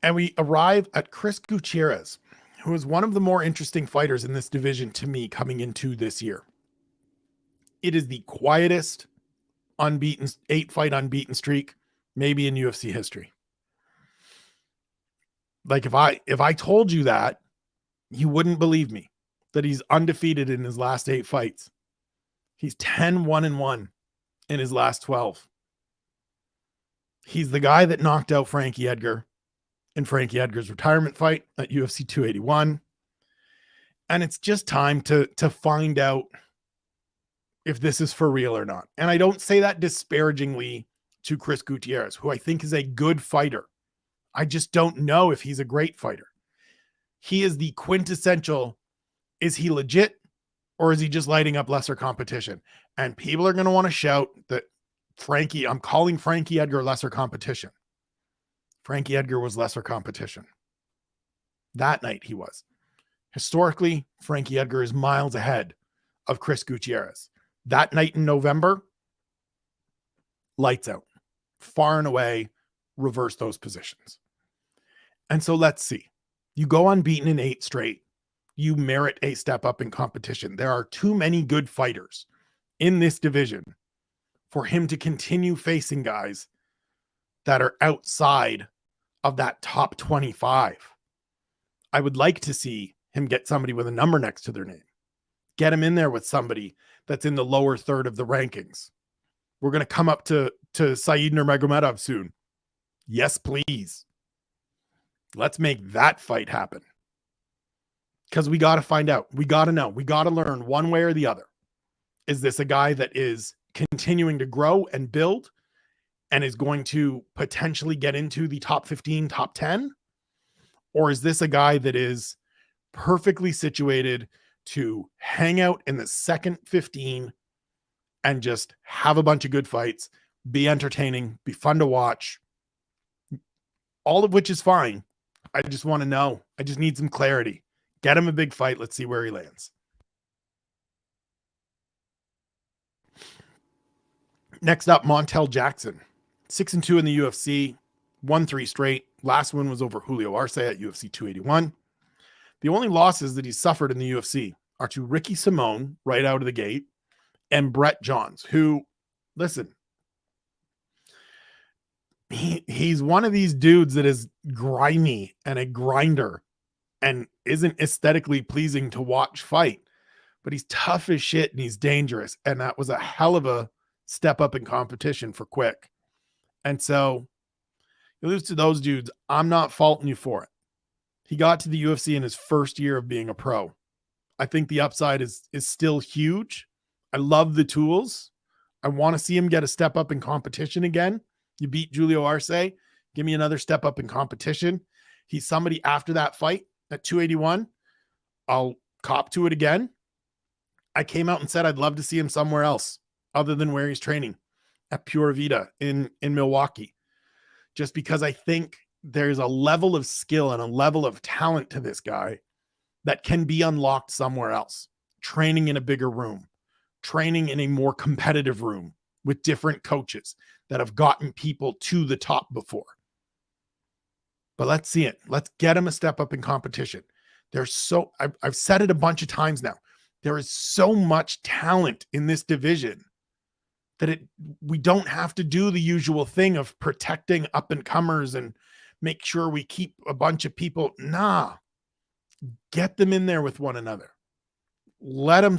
A: And we arrive at Chris Gutierrez, who is one of the more interesting fighters in this division to me coming into this year. It is the quietest unbeaten 8-fight unbeaten streak maybe in UFC history. Like if I told you that, you wouldn't believe me that he's undefeated in his last 8 fights. He's 10-1-1 in his last 12. He's the guy that knocked out Frankie Edgar in Frankie Edgar's retirement fight at UFC 281. And it's just time to find out if this is for real or not. And I don't say that disparagingly to Chris Gutierrez, who I think is a good fighter. I just don't know if he's a great fighter. He is the quintessential, is he legit or is he just lighting up lesser competition? And people are going to want to shout that I'm calling Frankie Edgar lesser competition. Frankie Edgar was lesser competition. That night he was. Historically, Frankie Edgar is miles ahead of Chris Gutierrez. That night in November, lights out. Far and away, reverse those positions. And so let's see. You go unbeaten in 8 straight. You merit a step up in competition. There are too many good fighters in this division for him to continue facing guys that are outside of that top 25. I would like to see him get somebody with a number next to their name. Get him in there with somebody that's in the lower third of the rankings. We're going to come up to Syed Nurmagomedov soon. Yes, please. Let's make that fight happen. Because we got to find out. We got to know. We got to learn one way or the other. Is this a guy that is continuing to grow and build and is going to potentially get into the top 15, top 10? Or is this a guy that is perfectly situated to hang out in the second 15 and just have a bunch of good fights, be entertaining, be fun to watch, all of which is fine. I just want to know. I just need some clarity. Get him a big fight. Let's see where he lands. Next up, Montel Jackson. 6-2 in the UFC, won 3 straight. Last one was over Julio Arce at UFC 281. The only losses that he's suffered in the UFC are to Ricky Simone right out of the gate and Brett Johns, who, listen, he's one of these dudes that is grimy and a grinder and isn't aesthetically pleasing to watch fight, but he's tough as shit and he's dangerous. And that was a hell of a step up in competition for Quick. And so you lose to those dudes. I'm not faulting you for it. He got to the UFC in his first year of being a pro. I think the upside is still huge. I love the tools. I want to see him get a step up in competition again. You beat Julio Arce. Give me another step up in competition. He's somebody after that fight at 281. I'll cop to it again. I came out and said I'd love to see him somewhere else other than where he's training at Pura Vida in Milwaukee. Just because I think there's a level of skill and a level of talent to this guy that can be unlocked somewhere else. Training in a bigger room, training in a more competitive room with different coaches that have gotten people to the top before. But let's see it. Let's get him a step up in competition. I've said it a bunch of times now. There is so much talent in this division that we don't have to do the usual thing of protecting up and comers and make sure we keep a bunch of people. Nah, get them in there with one another. Let them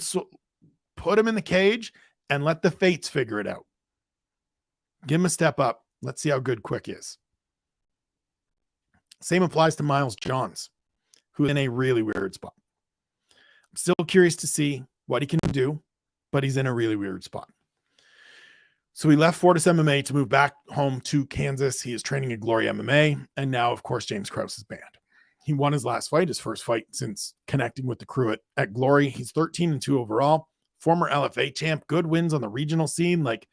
A: put them in the cage and let the fates figure it out. Give him a step up. Let's see how good Quick is. Same applies to Miles Johns, who is in a really weird spot. I'm still curious to see what he can do, but he's in a really weird spot. So he left Fortis MMA to move back home to Kansas. He is training at Glory MMA. And now, of course, James Krause is banned. He won his last fight, his first fight since connecting with the crew at Glory. He's 13-2 overall. Former LFA champ, good wins on the regional scene. Like,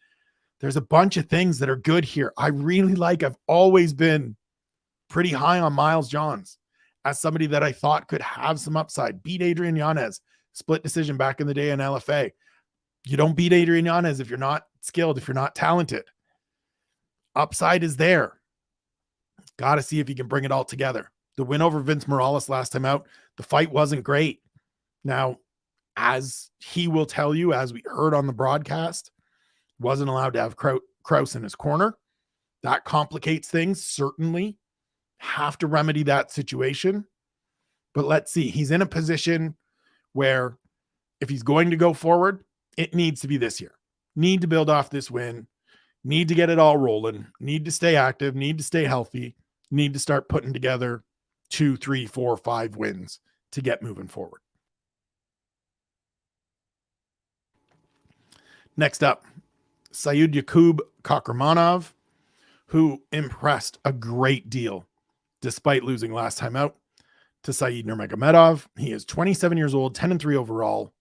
A: there's a bunch of things that are good here. I've always been pretty high on Miles Johns as somebody that I thought could have some upside. Beat Adrian Yanez, split decision back in the day in LFA. You don't beat Adrian Yanez if you're not skilled, if you're not talented. Upside is there. Got to see if he can bring it all together. The win over Vince Morales last time out, the fight wasn't great. Now, as he will tell you, as we heard on the broadcast, wasn't allowed to have Kraus in his corner. That complicates things, certainly. Have to remedy that situation. But let's see. He's in a position where if he's going to go forward, it needs to be this year. Need to build off this win. Need to get it all rolling. Need to stay active. Need to stay healthy. Need to start putting together 2, 3, 4, 5 wins to get moving forward. Next up, Syed Yakub Kakramanov, who impressed a great deal despite losing last time out to Syed Nurmagomedov. He is 27 years old, 10-3 overall.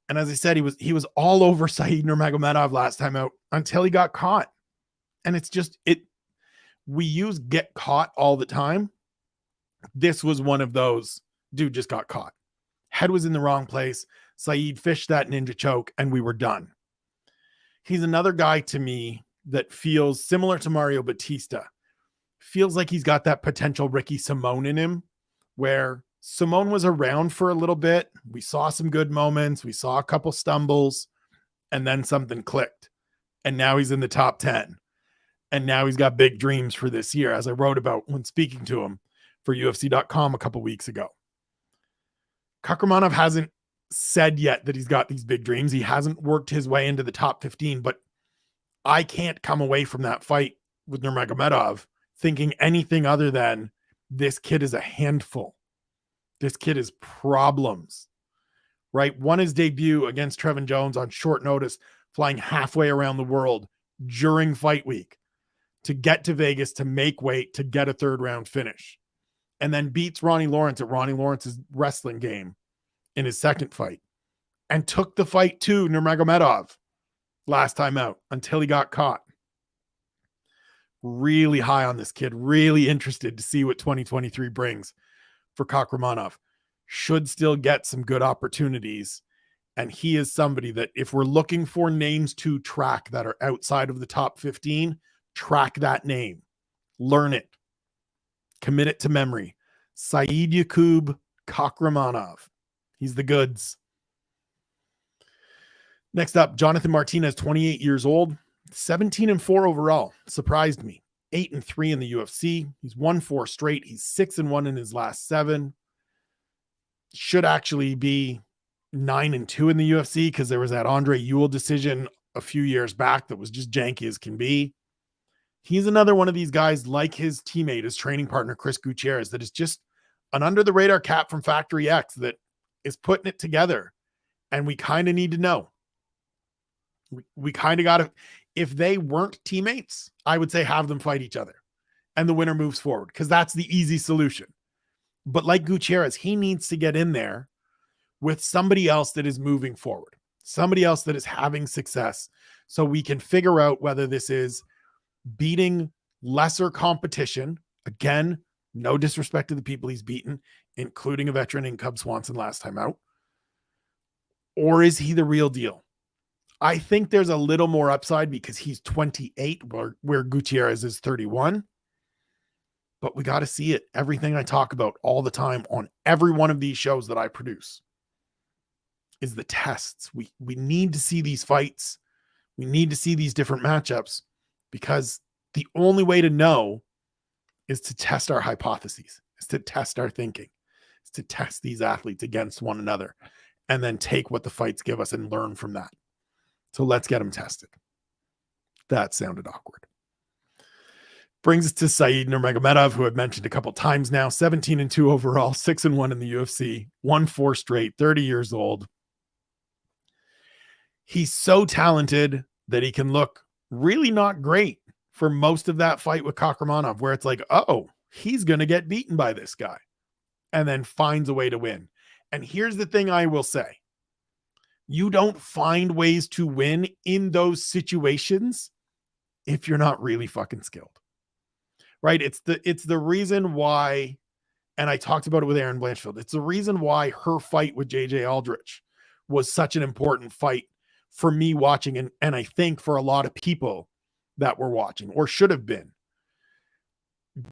A: And as I said, he was all over Syed Nurmagomedov last time out until he got caught. And it's just, we use get caught all the time. This was one of those, dude just got caught. Head was in the wrong place. Syed fished that ninja choke and we were done. He's another guy to me that feels similar to Mario Batista. Feels like he's got that potential Ricky Simone in him, where Simone was around for a little bit. We saw some good moments. We saw a couple stumbles, and then something clicked. And now he's in the top 10. And now he's got big dreams for this year, as I wrote about when speaking to him for UFC.com a couple weeks ago. Kakramanov hasn't said yet that he's got these big dreams. He hasn't worked his way into the top 15, but I can't come away from that fight with Nurmagomedov thinking anything other than this kid is a handful. This kid is problems, right? Won his debut against Trevin Jones on short notice, flying halfway around the world during fight week to get to Vegas, to make weight, to get a 3rd round finish, and then beats Ronnie Lawrence at Ronnie Lawrence's wrestling game in his 2nd fight, and took the fight to Nurmagomedov last time out until he got caught. Really high on this kid, really interested to see what 2023 brings for Kakramanov. Should still get some good opportunities. And he is somebody that if we're looking for names to track that are outside of the top 15, track that name, learn it, commit it to memory. Syed Yakub Kakramanov. He's the goods. Next up, Jonathan Martinez, 28 years old, 17-4 overall. Surprised me. 8-3 in the UFC. He's won 4 straight. He's 6-1 in his last 7. Should actually be 9-2 in the UFC because there was that Andre Ewell decision a few years back that was just janky as can be. He's another one of these guys like his teammate, his training partner, Chris Gutierrez, that is just an under-the-radar cat from Factory X that is putting it together. And we kind of need to know. We kind of got to, if they weren't teammates, I would say have them fight each other and the winner moves forward because that's the easy solution. But like Gutierrez, he needs to get in there with somebody else that is moving forward, somebody else that is having success, so we can figure out whether this is beating lesser competition. Again, no disrespect to the people he's beaten, including a veteran in Cub Swanson last time out. Or is he the real deal? I think there's a little more upside because he's 28, where Gutierrez is 31. But we got to see it. Everything I talk about all the time on every one of these shows that I produce is the tests. We need to see these fights. We need to see these different matchups because the only way to know is to test our hypotheses, is to test our thinking, is to test these athletes against one another and then take what the fights give us and learn from that. So let's get them tested. That sounded awkward. Brings us to Syed Nurmagomedov, who I've mentioned a couple times now, 17-2 overall, 6-1 in the UFC, won 4 straight, 30 years old. He's so talented that he can look really not great for most of that fight with Kakramanov, where it's like, oh, he's going to get beaten by this guy, and then finds a way to win. And here's the thing I will say. You don't find ways to win in those situations if you're not really fucking skilled. Right? It's the reason why, and I talked about it with Erin Blanchfield, it's the reason why her fight with JJ Aldrich was such an important fight for me watching, and I think for a lot of people that were watching or should have been.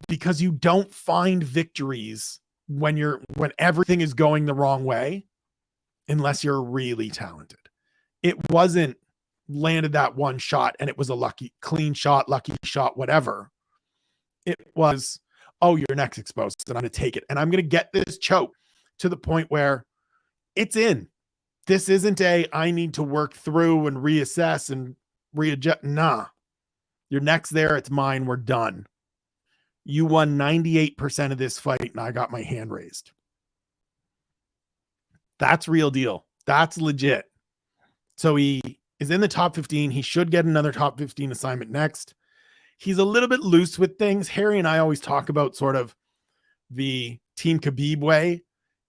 A: because you don't find victories when everything is going the wrong way unless you're really talented. It wasn't landed that one shot and it was a clean shot, lucky shot, whatever. It was, oh, your neck's exposed and I'm going to take it. And I'm going to get this choke to the point where it's in. This isn't I need to work through and reassess and readjust. Nah, your neck's there. It's mine. We're done. You won 98% of this fight and I got my hand raised. That's real deal. That's legit. So he is in the top 15. He should get another top 15 assignment next. He's a little bit loose with things. Harry and I always talk about sort of the Team Khabib way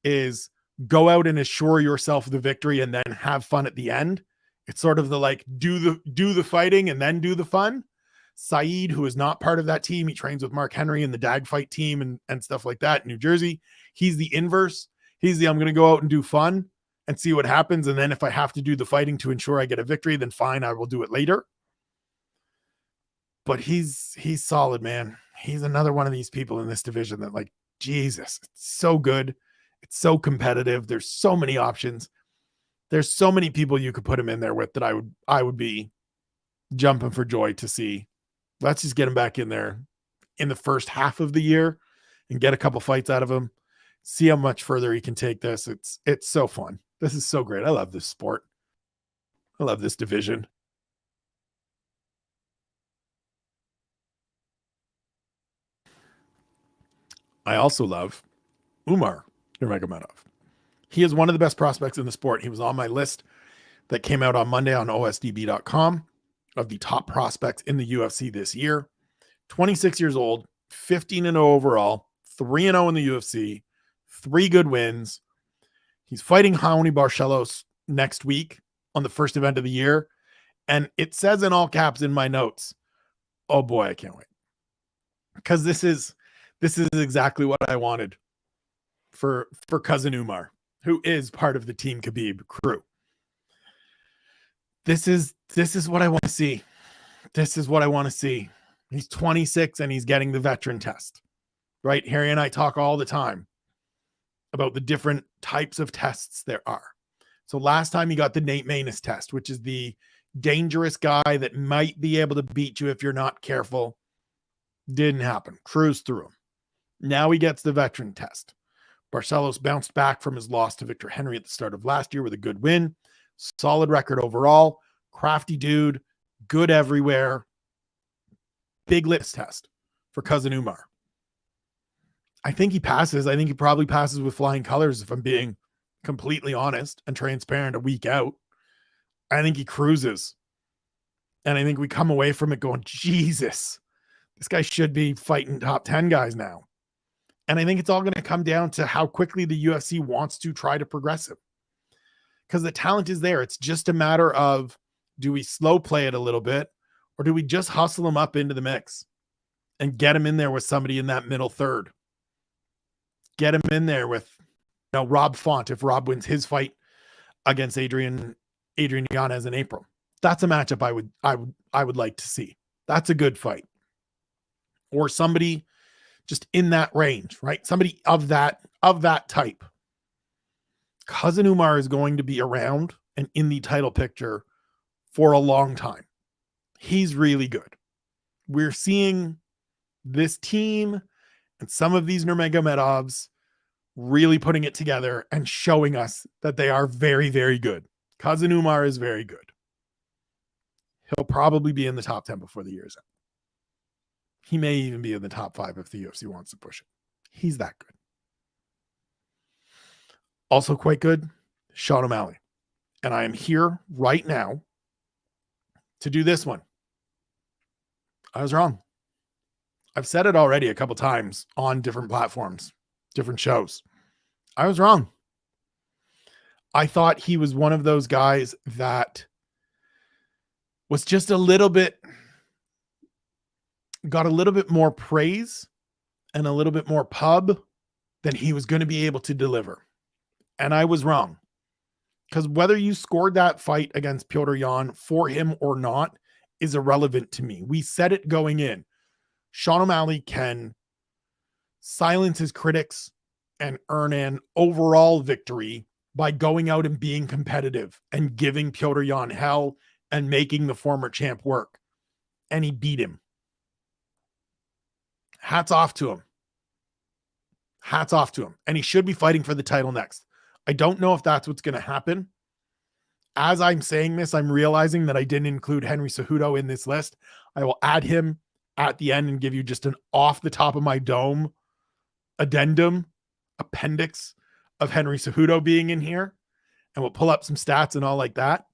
A: is go out and assure yourself the victory and then have fun at the end. It's sort of the like do the fighting and then do the fun. Syed, who is not part of that team, he trains with Mark Henry and the Dag Fight team and stuff like that in New Jersey. He's the inverse. He's the I'm going to go out and do fun and see what happens. And then if I have to do the fighting to ensure I get a victory, then fine, I will do it later. But he's solid, man. He's another one of these people in this division that, like, Jesus, it's so good. It's so competitive. There's so many options. There's so many people you could put him in there with that I would be jumping for joy to see. Let's just get him back in there in the first half of the year and get a couple fights out of him. See how much further he can take this. It's so fun. This is so great. I love this sport. I love this division. I also love Umar Magomedov. He is one of the best prospects in the sport. He was on my list that came out on Monday on osdb.com of the top prospects in the UFC this year. 26 years old, 15-0 overall, 3-0 in the UFC, 3 good wins. He's fighting Raoni Barcelos next week on the first event of the year. And it says in all caps in my notes, oh boy, I can't wait. Because this is exactly what I wanted for cousin Umar, who is part of the Team Khabib crew. This is what I want to see. This is what I want to see. He's 26 and he's getting the veteran test, right? Harry and I talk all the time about the different types of tests there are. So last time he got the Nate Maness test, which is the dangerous guy that might be able to beat you if you're not careful. Didn't happen. Cruised through him. Now he gets the veteran test. Barcelos bounced back from his loss to Victor Henry at the start of last year with a good win. Solid record overall. Crafty dude. Good everywhere. Big lips test for cousin Umar. I think he passes. I think he probably passes with flying colors if I'm being completely honest and transparent a week out. I think he cruises. And I think we come away from it going, Jesus, this guy should be fighting top 10 guys now. And I think it's all going to come down to how quickly the UFC wants to try to progress him. Because the talent is there. It's just a matter of, do we slow play it a little bit, or do we just hustle him up into the mix and get him in there with somebody in that middle third? Get him in there with, Rob Font, if Rob wins his fight against Adrian Yanez in April. That's a matchup I would like to see. That's a good fight. Or somebody just in that range, right? Somebody of that type. Cousin Umar is going to be around and in the title picture for a long time. He's really good. We're seeing this team and some of these Nurmagomedovs really putting it together and showing us that they are very, very good. Cousin Umar is very good. He'll probably be in the top 10 before the year's out. He may even be in the top 5 if the UFC wants to push it. He's that good. Also quite good, Sean O'Malley. And I am here right now to do this one. I was wrong. I've said it already a couple times on different platforms, different shows. I was wrong. I thought he was one of those guys that was just got a little bit more praise and a little bit more pub than he was going to be able to deliver. And I was wrong. Because whether you scored that fight against Petr Yan for him or not is irrelevant to me. We said it going in. Sean O'Malley can silence his critics, and earn an overall victory by going out and being competitive and giving Petr Yan hell and making the former champ work. And he beat him. Hats off to him. Hats off to him. And he should be fighting for the title next. I don't know if that's what's going to happen. As I'm saying this, I'm realizing that I didn't include Henry Cejudo in this list. I will add him at the end and give you just an off the top of my dome appendix of Henry Cejudo being in here. And we'll pull up some stats and all like that.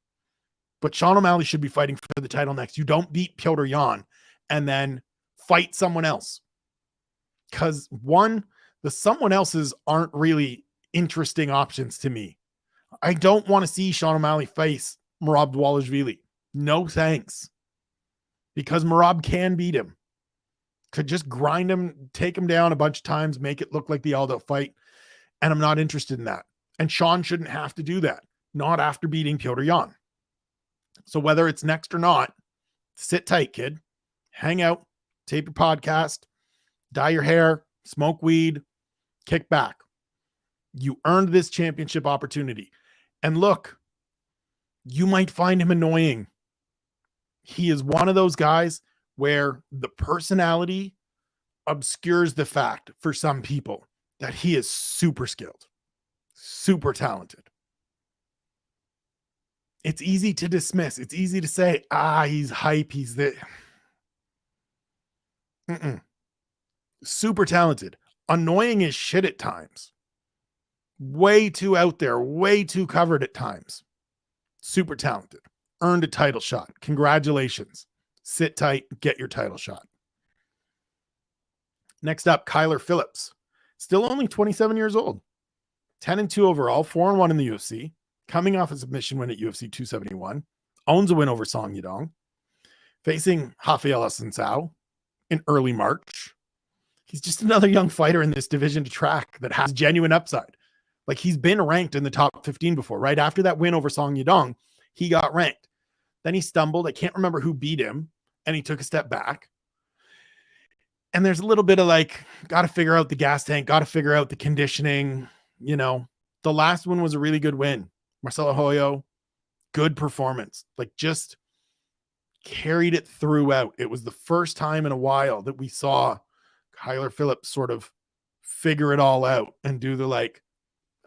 A: But Sean O'Malley should be fighting for the title next. You don't beat Petr Yan and then fight someone else. Because one, the someone else's aren't really interesting options to me. I don't want to see Sean O'Malley face Merab Dvalishvili. No thanks. Because Merab can beat him. Could just grind him, take him down a bunch of times, make it look like the Aldo fight. And I'm not interested in that. And Sean shouldn't have to do that. Not after beating Petr Yan. So whether it's next or not, sit tight, kid. Hang out, tape your podcast, dye your hair, smoke weed, kick back. You earned this championship opportunity. And look, you might find him annoying. He is one of those guys where the personality obscures the fact for some people that he is super skilled, super talented. It's easy to dismiss. It's easy to say, he's hype. He's the super talented. Annoying as shit at times. Way too out there, way too covered at times. Super talented. Earned a title shot. Congratulations. Sit tight, get your title shot. Next up, Kyler Phillips. Still only 27 years old. 10-2 overall, 4-1 in the UFC. Coming off a submission win at UFC 271. Owns a win over Song Yadong. Facing Rafael Assunção in early March. He's just another young fighter in this division to track that has genuine upside. Like, he's been ranked in the top 15 before. Right after that win over Song Yadong, he got ranked. Then he stumbled. I can't remember who beat him. And he took a step back. And there's a little bit of like, got to figure out the gas tank, got to figure out the conditioning. You know, the last one was a really good win. Marcelo Hoyo, good performance. Like, just carried it throughout. It was the first time in a while that we saw Kyler Phillips sort of figure it all out and do the like,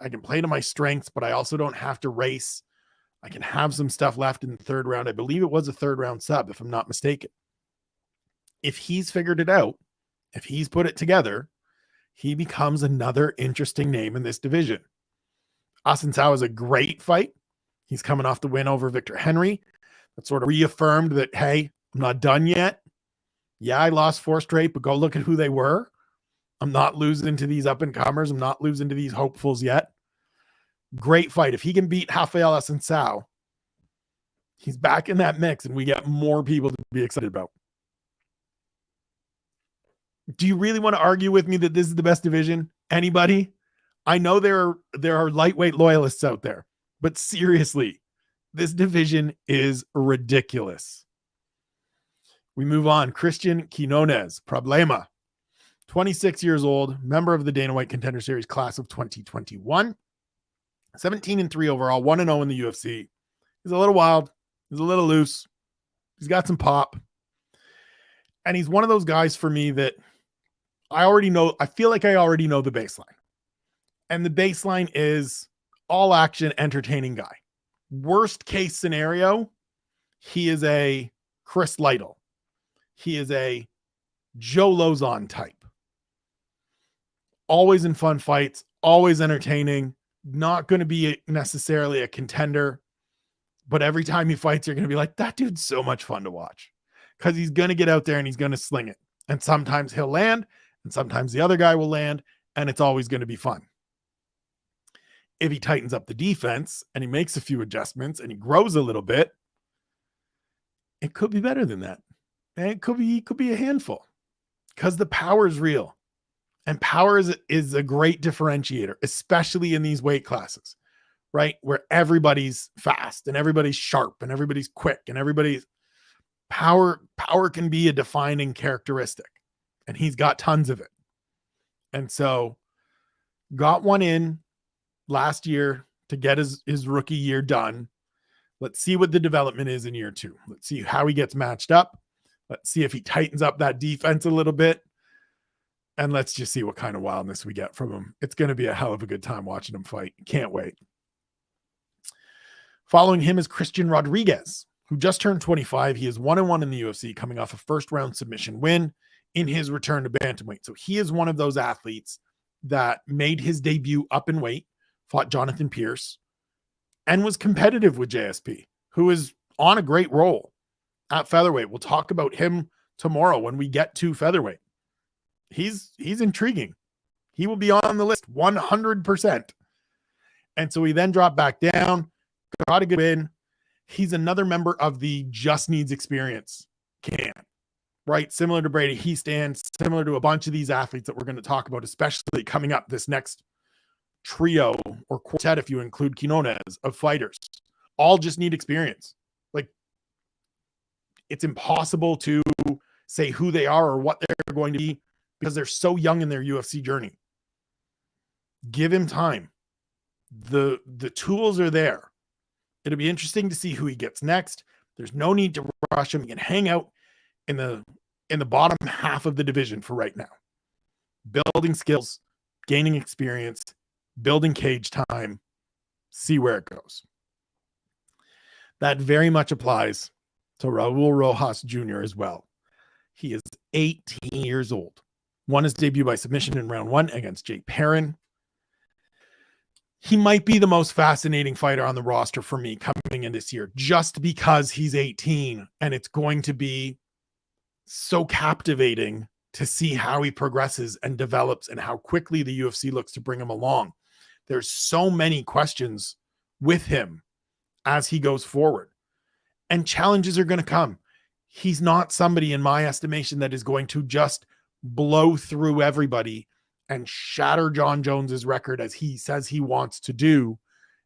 A: I can play to my strengths, but I also don't have to race. I can have some stuff left in the third round. I believe it was a third round sub, if I'm not mistaken. If he's figured it out, if he's put it together, he becomes another interesting name in this division. Assunção is a great fight. He's coming off the win over Victor Henry. That sort of reaffirmed that, hey, I'm not done yet. Yeah, I lost 4 straight, but go look at who they were. I'm not losing to these up-and-comers. I'm not losing to these hopefuls yet. Great fight. If he can beat Rafael Assunção, he's back in that mix, and we get more people to be excited about. Do you really want to argue with me that this is the best division? Anybody? I know there are lightweight loyalists out there, but seriously, this division is ridiculous. We move on. Christian Quinones, Problema. 26 years old, member of the Dana White Contender Series class of 2021. 17-3 overall, 1-0 in the UFC. He's a little wild. He's a little loose. He's got some pop. And he's one of those guys for me that I already know. I feel like I already know the baseline. And the baseline is all action, entertaining guy. Worst case scenario, he is a Chris Lytle. He is a Joe Lozon type. Always in fun fights, always entertaining, not going to be necessarily a contender, but every time he fights, you're going to be like, that dude's so much fun to watch because he's going to get out there and he's going to sling it. And sometimes he'll land and sometimes the other guy will land, and it's always going to be fun. If he tightens up the defense and he makes a few adjustments and he grows a little bit, it could be better than that. And it could be a handful because the power is real. And power is a great differentiator, especially in these weight classes, right? Where everybody's fast and everybody's sharp and everybody's quick and everybody's power can be a defining characteristic. And he's got tons of it. And so got one in last year to get his rookie year done. Let's see what the development is in year 2. Let's see how he gets matched up. Let's see if he tightens up that defense a little bit. And let's just see what kind of wildness we get from him. It's going to be a hell of a good time watching him fight. Can't wait. Following him is Christian Rodriguez, who just turned 25. He is 1-1 in the UFC, coming off a first-round submission win in his return to bantamweight. So he is one of those athletes that made his debut up in weight, fought Jonathan Pierce, and was competitive with JSP, who is on a great roll at featherweight. We'll talk about him tomorrow when we get to featherweight. He's intriguing. He will be on the list 100%. And so he then dropped back down, got a good win. He's another member of the just needs experience camp, right? Similar to Brady Heastand, similar to a bunch of these athletes that we're going to talk about, especially coming up this next trio or quartet, if you include Quinones, of fighters. All just need experience. Like, it's impossible to say who they are or what they're going to be because they're so young in their UFC journey. Give him time. The tools are there. It'll be interesting to see who he gets next. There's no need to rush him. He can hang out in the bottom half of the division for right now. Building skills, gaining experience, building cage time, see where it goes. That very much applies to Raul Rojas Jr. as well. He is 18 years old. Won his debut by submission in round 1 against Jay Perrin. He might be the most fascinating fighter on the roster for me coming in this year, just because he's 18, and it's going to be so captivating to see how he progresses and develops and how quickly the UFC looks to bring him along. There's so many questions with him as he goes forward, and challenges are going to come. He's not somebody, in my estimation, that is going to just blow through everybody and shatter John Jones's record as he says he wants to do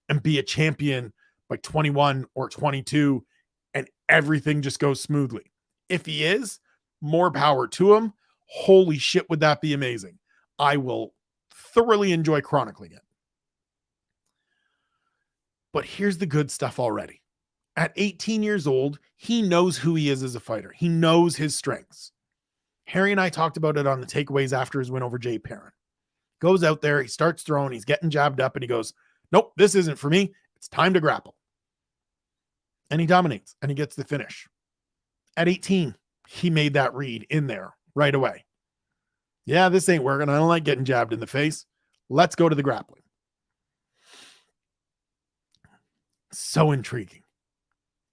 A: and be a champion by 21 or 22 and everything just goes smoothly. If he is, more power to him. Holy shit, would that be amazing? I will thoroughly enjoy chronicling it. But here's the good stuff already. At 18 years old, he knows who he is as a fighter. He knows his strengths. Harry and I talked about it on the takeaways after his win over Jay Perrin. Goes out there, he starts throwing, he's getting jabbed up, and he goes, nope, this isn't for me. It's time to grapple. And he dominates, and he gets the finish. At 18, he made that read in there right away. Yeah, this ain't working. I don't like getting jabbed in the face. Let's go to the grappling. So intriguing.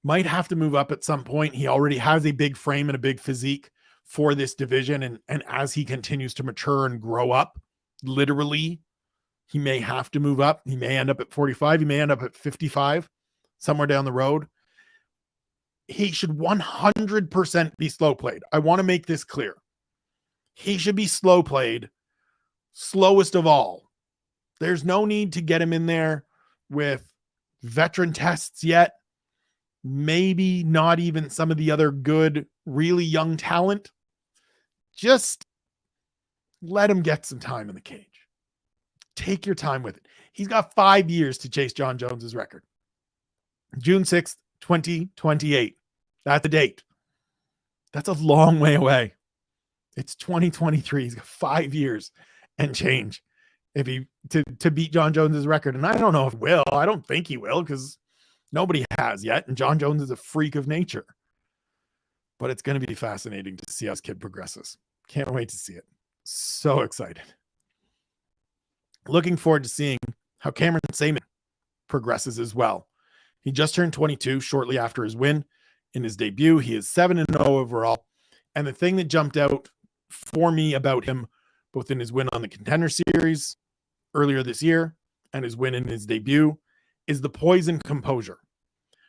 A: Might have to move up at some point. He already has a big frame and a big physique for this division. And as he continues to mature and grow up, literally, he may have to move up. He may end up at 45. He may end up at 55, somewhere down the road. He should 100% be slow played. I want to make this clear. He should be slow played, slowest of all. There's no need to get him in there with veteran tests yet. Maybe not even some of the other good, really young talent. Just let him get some time in the cage. Take your time with it. He's got 5 years to chase John Jones's record. June 6th, 2028. That's the date. That's a long way away. It's 2023. He's got 5 years and change if he to beat John Jones's record. And I don't know if he will. I don't think he will, because nobody has yet. And John Jones is a freak of nature. But it's going to be fascinating to see how this kid progresses. Can't wait to see it. So excited. Looking forward to seeing how Cameron Saman progresses as well. He just turned 22 shortly after his win in his debut. He is 7-0 overall. And the thing that jumped out for me about him, both in his win on the Contender Series earlier this year and his win in his debut, is the poise and composure.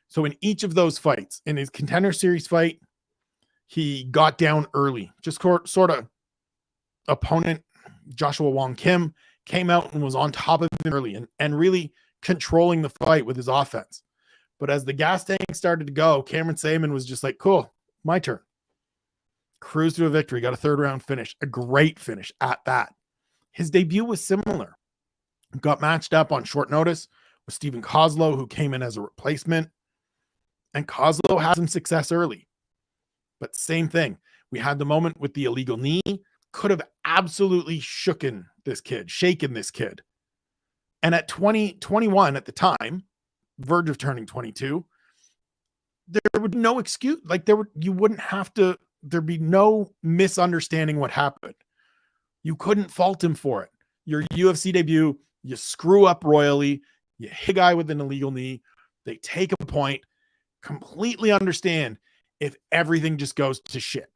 A: So in each of those fights, in his Contender Series fight, he got down early. Just sort of opponent Joshua Wong Kim came out and was on top of him early and really controlling the fight with his offense. But as the gas tank started to go, Cameron Saman was just like, cool, my turn. Cruise to a victory, got a 3rd round finish, a great finish at that. His debut was similar. Got matched up on short notice with Stephen Kozlow, who came in as a replacement. And Kozlow had some success early. But same thing. We had the moment with the illegal knee. Could have absolutely shaken this kid. And at 21 at the time, verge of turning 22, there would be no excuse. Like there'd be no misunderstanding what happened. You couldn't fault him for it. Your UFC debut, you screw up royally, you hit a guy with an illegal knee, they take a point, completely understand if everything just goes to shit.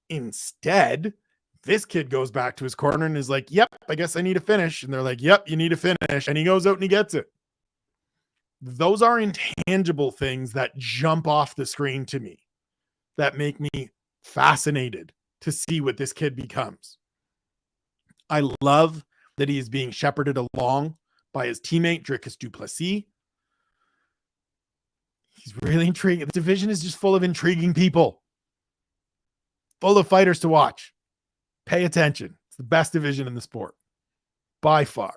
A: Instead, this kid goes back to his corner and is like, yep, I guess I need a finish. And they're like, yep, you need a finish. And he goes out and he gets it. Those are intangible things that jump off the screen to me, that make me fascinated to see what this kid becomes. I love that he is being shepherded along by his teammate, Dricus du Plessis. He's really intriguing. The division is just full of intriguing people, full of fighters to watch. Pay attention. It's the best division in the sport, by far.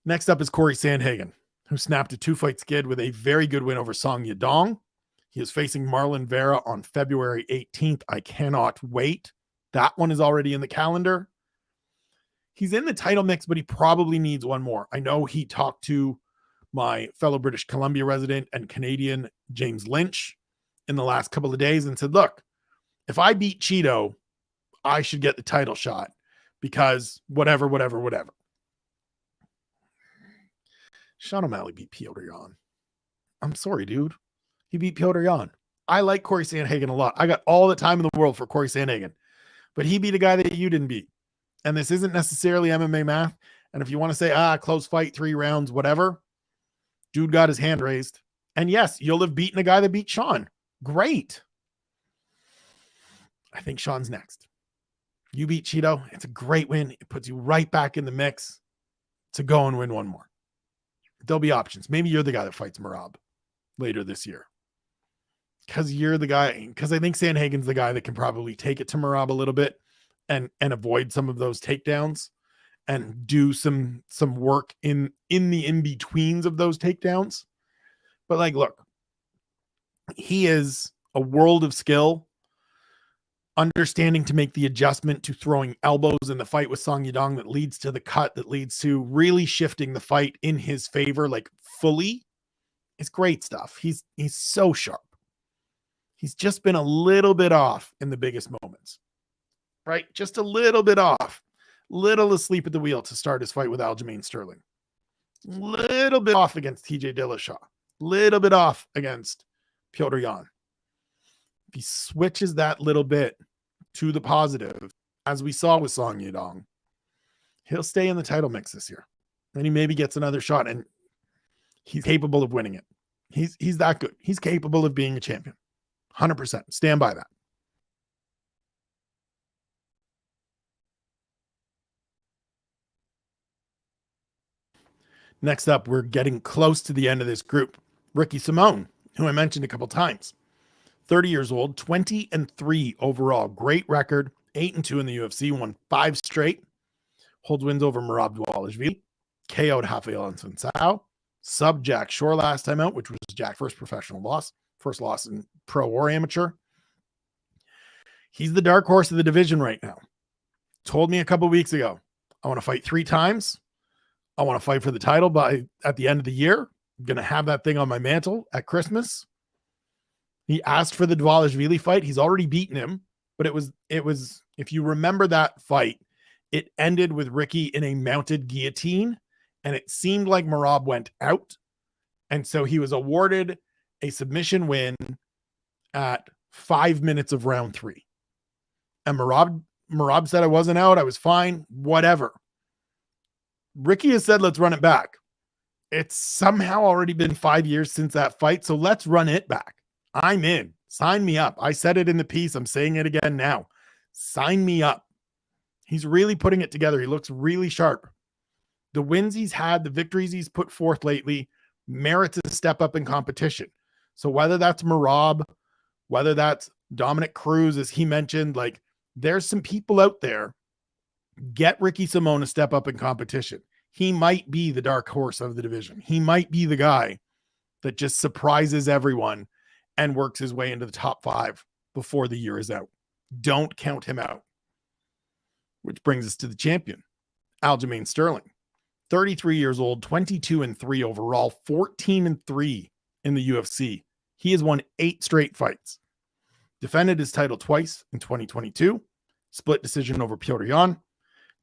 A: Next up is Corey Sandhagen, who snapped a 2-fight skid with a very good win over Song Yadong. He is facing Marlon Vera on February 18th. I cannot wait. That one is already in the calendar. He's in the title mix, but he probably needs one more. I know he talked to my fellow British Columbia resident and Canadian James Lynch in the last couple of days and said, look, if I beat Cheeto, I should get the title shot because whatever. Sean O'Malley beat Piotr Jan. I'm sorry, dude. He beat Piotr Jan. I like Corey Sandhagen a lot. I got all the time in the world for Corey Sandhagen, but he beat a guy that you didn't beat. And this isn't necessarily MMA math. And if you want to say, close fight, 3 rounds, whatever, dude got his hand raised. And yes, you'll have beaten a guy that beat Sean. Great. I think Sean's next. You beat Cheeto. It's a great win. It puts you right back in the mix to go and win one more. There'll be options. Maybe you're the guy that fights Merab later this year. Because you're the guy, because I think Sandhagen's the guy that can probably take it to Merab a little bit and avoid some of those takedowns and do some work in the in-betweens of those takedowns. But like, look, he is a world of skill, understanding to make the adjustment to throwing elbows in the fight with Song Yadong that leads to the cut, that leads to really shifting the fight in his favor, like fully. It's great stuff. He's so sharp. He's just been a little bit off in the biggest moments, right? Just a little bit off, little asleep at the wheel to start his fight with Aljamain Sterling. Little bit off against TJ Dillashaw. Little bit off against Piotr Jan. If he switches that little bit to the positive, as we saw with Song Yadong, he'll stay in the title mix this year. And he maybe gets another shot, and he's capable of winning it. He's that good. He's capable of being a champion. 100%. Stand by that. Next up, we're getting close to the end of this group. Ricky Simone, who I mentioned a couple times. 30 years old, 20-3 overall. Great record. 8-2 in the UFC. Won 5 straight. Holds wins over Merab Dvalishvili. KO'd Rafael Assunção. Sub Jack Shore last time out, which was Jack's first professional loss. First loss in pro or amateur. He's the dark horse of the division right now. Told me a couple weeks ago, I want to fight 3 times. I want to fight for the title at the end of the year. I'm going to have that thing on my mantle at Christmas. He asked for the Dvalishvili fight. He's already beaten him, but it was, if you remember that fight, it ended with Ricky in a mounted guillotine, and it seemed like Merab went out. And so he was awarded a submission win at 5 minutes of round 3. And Merab said, I wasn't out. I was fine. Whatever. Ricky has said, let's run it back. It's somehow already been 5 years since that fight. So let's run it back. I'm in. Sign me up. I said it in the piece. I'm saying it again now. Sign me up. He's really putting it together. He looks really sharp. The wins he's had, the victories he's put forth lately, merits a step up in competition. So whether that's Merab, whether that's Dominic Cruz, as he mentioned, like there's some people out there Get Ricky Simon to step up in competition. He might be the dark horse of the division. He might be the guy that just surprises everyone and works his way into the top 5 before the year is out. Don't count him out. Which brings us to the champion, Aljamain Sterling. 33 years old, 22-3 overall, 14-3 in the UFC. He has won 8 straight fights. Defended his title twice in 2022. Split decision over Petr Yan.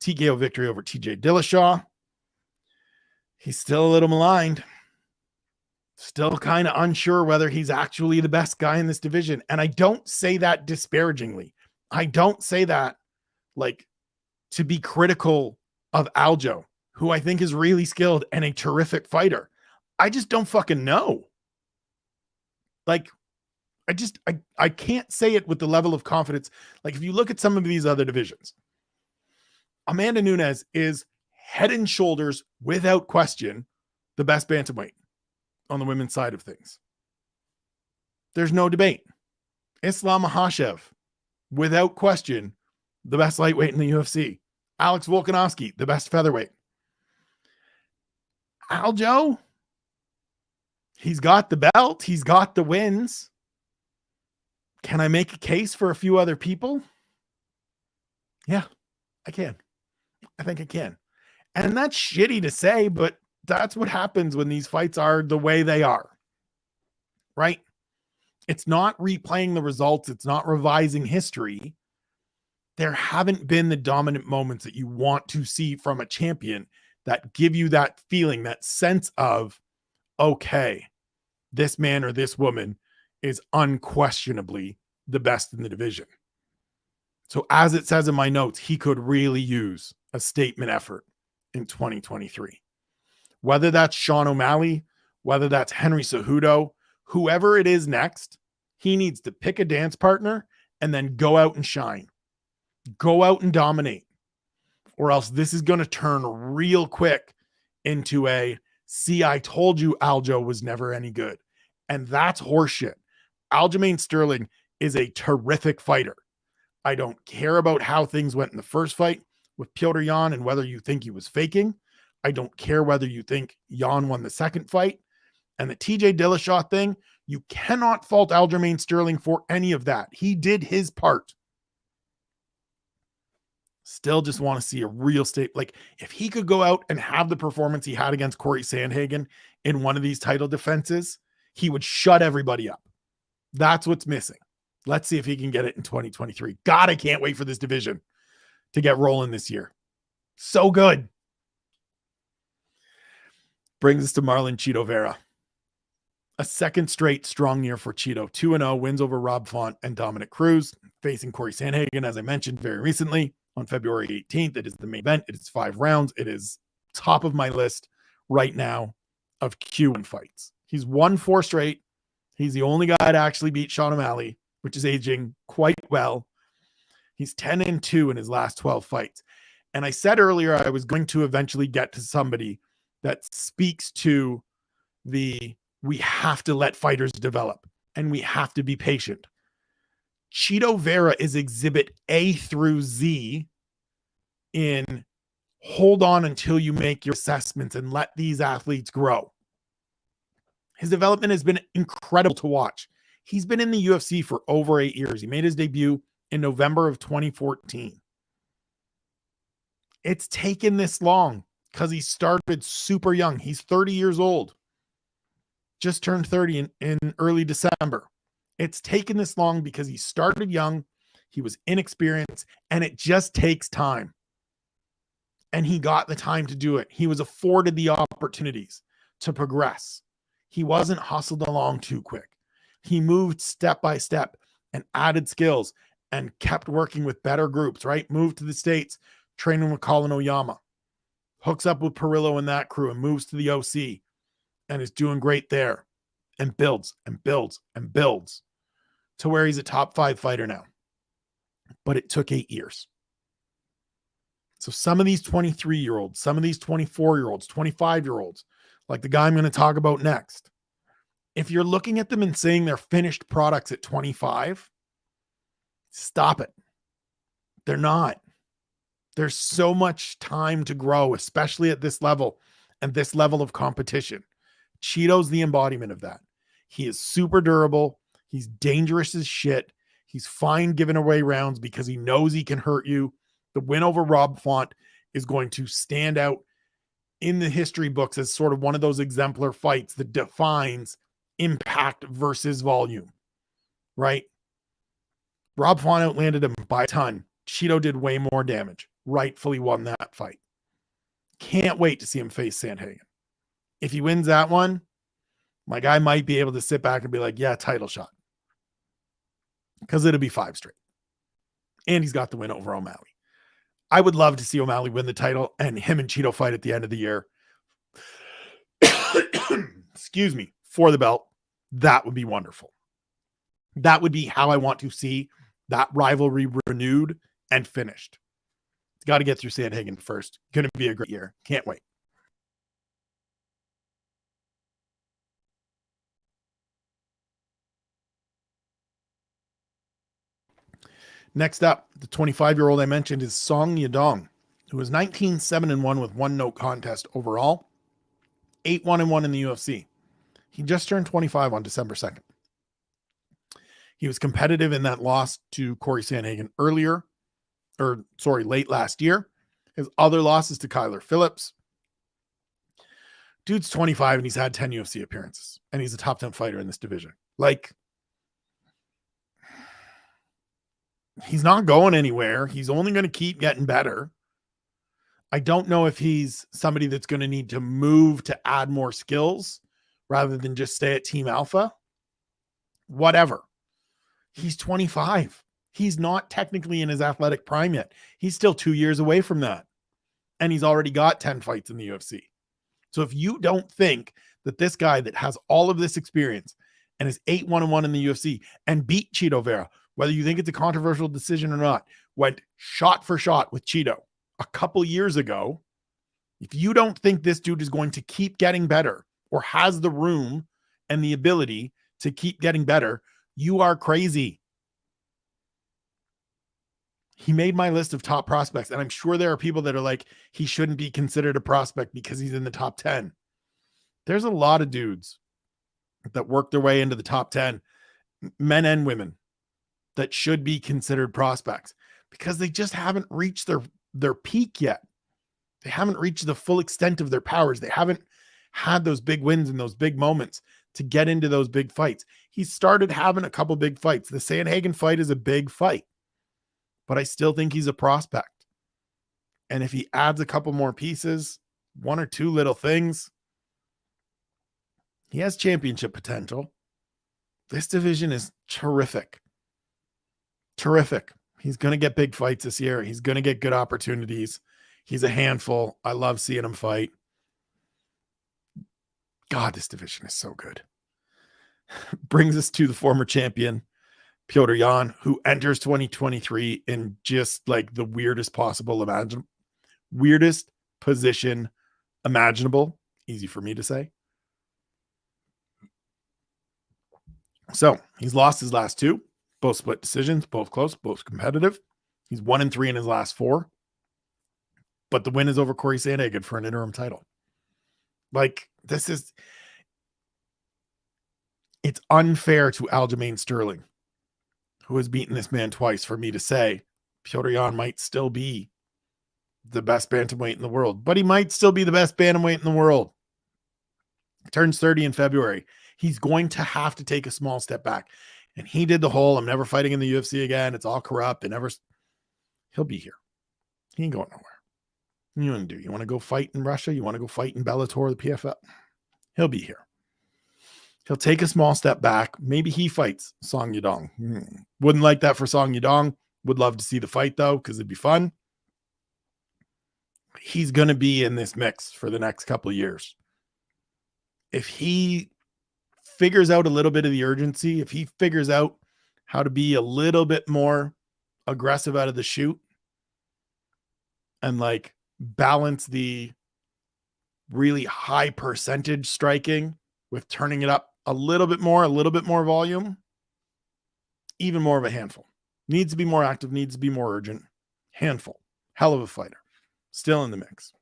A: TKO victory over TJ Dillashaw. He's still a little maligned. Still kind of unsure whether he's actually the best guy in this division. And I don't say that disparagingly. I don't say that like to be critical of Aljo, who I think is really skilled and a terrific fighter. I just don't fucking know. Like, I can't say it with the level of confidence. Like, if you look at some of these other divisions, Amanda Nunes is head and shoulders, without question, the best bantamweight on the women's side of things. There's no debate. Islam Makhachev, without question, the best lightweight in the UFC. Alex Volkanovski, the best featherweight. Aljo, he's got the belt. He's got the wins. Can I make a case for a few other people? Yeah, I can. I think I can. And that's shitty to say, but that's what happens when these fights are the way they are. Right? It's not replaying the results. It's not revising history. There haven't been the dominant moments that you want to see from a champion that give you that feeling, that sense of, okay, this man or this woman is unquestionably the best in the division. So as it says in my notes, he could really use a statement effort in 2023. Whether that's Sean O'Malley, whether that's Henry Cejudo, whoever it is next, he needs to pick a dance partner and then go out and shine. Go out and dominate. Or else this is going to turn real quick into a, see, I told you Aljo was never any good. And that's horseshit. Aljamain Sterling is a terrific fighter. I don't care about how things went in the first fight with Petr Yan and whether you think he was faking. I don't care whether you think Yan won the second fight. And the TJ Dillashaw thing, you cannot fault Aljamain Sterling for any of that. He did his part. Still just want to see a real state. Like, if he could go out and have the performance he had against Corey Sandhagen in one of these title defenses, he would shut everybody up. That's what's missing. Let's see if he can get it in 2023. God, I can't wait for this division to get rolling this year. So good. Brings us to Marlon Chito Vera. A second straight strong year for Chito. 2-0, wins over Rob Font and Dominic Cruz, facing Corey Sandhagen, as I mentioned very recently, on February 18th. It is the main event. It is 5 rounds. It is top of my list right now of Q1 fights. He's won 4 straight. He's the only guy to actually beat Sean O'Malley, which is aging quite well. He's 10-2 in his last 12 fights. And I said earlier I was going to eventually get to somebody that speaks to the, we have to let fighters develop and we have to be patient. Chito Vera is exhibit A through Z in hold on until you make your assessments and let these athletes grow. His development has been incredible to watch. He's been in the UFC for over 8 years. He made his debut in November of 2014. It's taken this long because he started super young. He's 30 years old. Just turned 30 in early December. It's taken this long because he started young. He was inexperienced, and it just takes time. And he got the time to do it. He was afforded the opportunities to progress. He wasn't hustled along too quick. He moved step by step and added skills and kept working with better groups, right? Moved to the States, training with Colin Oyama. Hooks up with Perillo and that crew and moves to the OC and is doing great there and builds and builds and builds to where he's a top 5 fighter now. But it took 8 years. So some of these 23-year-olds, some of these 24-year-olds, 25-year-olds, like the guy I'm going to talk about next, if you're looking at them and saying they're finished products at 25, stop it. They're not. There's so much time to grow, especially at this level and this level of competition. Cheeto's the embodiment of that. He is super durable. He's dangerous as shit. He's fine giving away rounds because he knows he can hurt you. The win over Rob Font is going to stand out in the history books as sort of one of those exemplar fights that defines impact versus volume, right? Rob Font outlanded him by a ton. Cheeto did way more damage. Rightfully won that fight. Can't wait to see him face Sandhagen. If he wins that one, my guy might be able to sit back and be like, yeah, title shot. Because it'll be 5 straight. And he's got the win over OMalley. I would love to see OMalley win the title and him and Cheeto fight at the end of the year. Excuse me, for the belt. That would be wonderful. That would be how I want to see that rivalry renewed and finished. It's got to get through Sandhagen first. Going to be a great year. Can't wait. Next up, the 25-year-old I mentioned is Song Yadong, who was 19-7-1 with 1 no contest overall, 8-1-1 in the UFC. He just turned 25 on December 2nd. He was competitive in that loss to Corey Sandhagen late last year. His other losses to Kyler Phillips. Dude's 25 and he's had 10 UFC appearances, and he's a top 10 fighter in this division. Like, he's not going anywhere. He's only going to keep getting better. I don't know if he's somebody that's going to need to move to add more skills rather than just stay at Team Alpha. Whatever. He's 25. He's not technically in his athletic prime yet. He's still 2 years away from that. And he's already got 10 fights in the UFC. So if you don't think that this guy that has all of this experience and is 8-1-1 in the UFC and beat Cheeto Vera, whether you think it's a controversial decision or not, went shot for shot with Cheeto a couple years ago, if you don't think this dude is going to keep getting better or has the room and the ability to keep getting better, you are crazy. He made my list of top prospects, and I'm sure there are people that are like, he shouldn't be considered a prospect because he's in the top 10. There's a lot of dudes that work their way into the top 10, men and women, that should be considered prospects because they just haven't reached their peak yet. They haven't reached the full extent of their powers. They haven't had those big wins and those big moments to get into those big fights. He started having a couple big fights. The Sandhagen fight is a big fight, but I still think he's a prospect. And if he adds a couple more pieces, 1 or 2 little things, he has championship potential. This division is terrific. Terrific. He's going to get big fights this year. He's going to get good opportunities. He's a handful. I love seeing him fight. God, this division is so good. Brings us to the former champion, Petr Yan, who enters 2023 in just like the weirdest position imaginable. Easy for me to say. So he's lost his last 2. Both split decisions, both close, both competitive. He's 1-3 in his last 4. But the win is over Corey Sandhagen for an interim title. Like, it's unfair to Aljamain Sterling, who has beaten this man twice, for me to say Petr Yan might still be the best bantamweight in the world, but he might still be the best bantamweight in the world. He turns 30 in February. He's going to have to take a small step back. And he did the whole, I'm never fighting in the UFC again. It's all corrupt. He'll be here. He ain't going nowhere. What do you want to do? You want to go fight in Russia? You want to go fight in Bellator or the PFL? He'll be here. He'll take a small step back. Maybe he fights Song Yadong. Wouldn't like that for Song Yadong. Would love to see the fight, though, because it'd be fun. He's going to be in this mix for the next couple of years. If he figures out a little bit of the urgency, if he figures out how to be a little bit more aggressive out of the chute and like balance the really high percentage striking with turning it up a little bit more volume, even more of a handful. Needs to be more active, needs to be more urgent. Handful. Hell of a fighter. Still in the mix.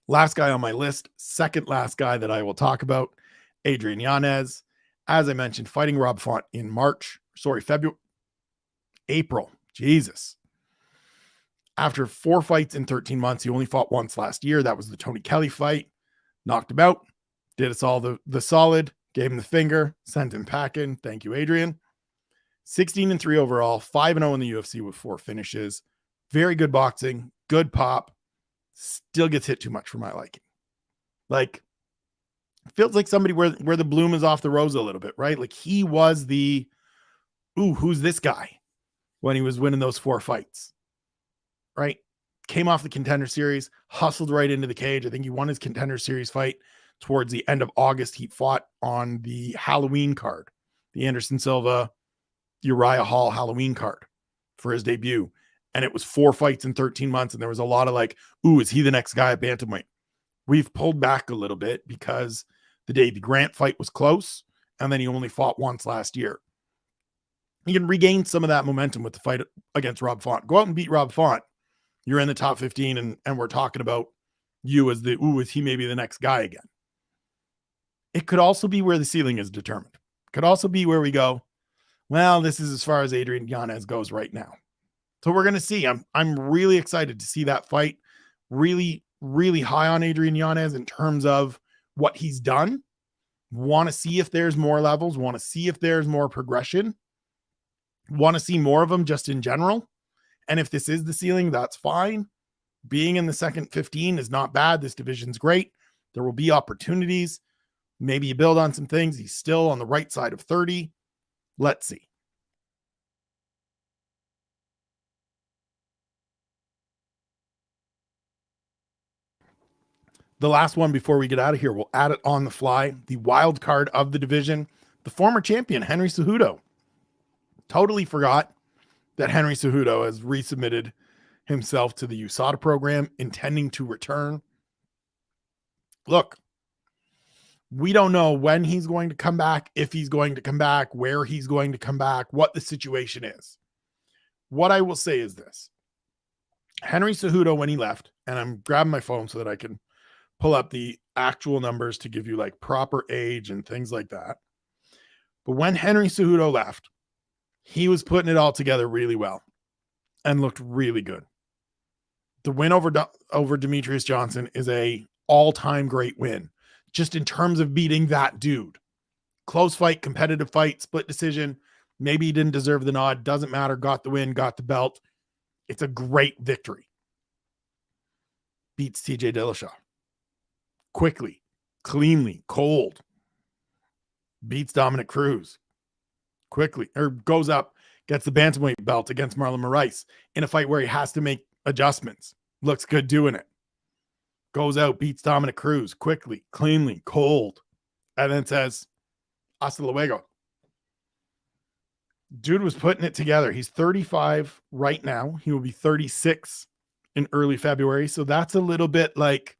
A: Last guy on my list, second last guy that I will talk about, Adrian Yanez. As I mentioned, fighting Rob Font in April. Jesus. After 4 fights in 13 months, he only fought once last year. That was the Tony Kelly fight. Knocked him out. Did us all the solid. Gave him the finger. Sent him packing. Thank you, Adrian. 16-3 overall. 5-0 in the UFC with 4 finishes. Very good boxing. Good pop. Still gets hit too much for my liking. Like, feels like somebody where the bloom is off the rose a little bit, right? Like, he was the, ooh, who's this guy? When he was winning those 4 fights, right? Came off the Contender Series, hustled right into the cage. I think he won his Contender Series fight towards the end of August. He fought on the Halloween card, the Anderson Silva, Uriah Hall Halloween card for his debut. And it was 4 fights in 13 months. And there was a lot of like, ooh, is he the next guy at Bantamweight? We've pulled back a little bit because the Davey Grant fight was close. And then he only fought once last year. He can regain some of that momentum with the fight against Rob Font. Go out and beat Rob Font. You're in the top 15 and we're talking about you as the, ooh, is he maybe the next guy again? It could also be where the ceiling is determined. Could also be where we go, well, this is as far as Adrian Yanez goes right now. So we're going to see. I'm really excited to see that fight. Really, really high on Adrian Yanez in terms of what he's done. Want to see if there's more levels. Want to see if there's more progression. Want to see more of them just in general. And if this is the ceiling, that's fine. Being in the second 15 is not bad. This division's great. There will be opportunities. Maybe you build on some things. He's still on the right side of 30. Let's see. The last one before we get out of here, we'll add it on the fly. The wild card of the division, the former champion, Henry Cejudo. Totally forgot that Henry Cejudo has resubmitted himself to the USADA program, intending to return. Look, we don't know when he's going to come back, if he's going to come back, where he's going to come back, what the situation is. What I will say is this. Henry Cejudo, when he left, and I'm grabbing my phone so that I can pull up the actual numbers to give you like proper age and things like that. But when Henry Cejudo left, he was putting it all together really well and looked really good. The win over Demetrius Johnson is a all-time great win, just in terms of beating that dude. Close fight, competitive fight, split decision. Maybe he didn't deserve the nod. Doesn't matter. Got the win, got the belt. It's a great victory. Beats TJ Dillashaw. Quickly, cleanly, cold. Beats Dominic Cruz. Quickly, or goes up, gets the bantamweight belt against Marlon Moraes in a fight where he has to make adjustments. Looks good doing it. Goes out, beats Dominic Cruz quickly, cleanly, cold, and then says, hasta luego. Dude was putting it together. He's 35 right now. He will be 36 in early February. So that's a little bit like,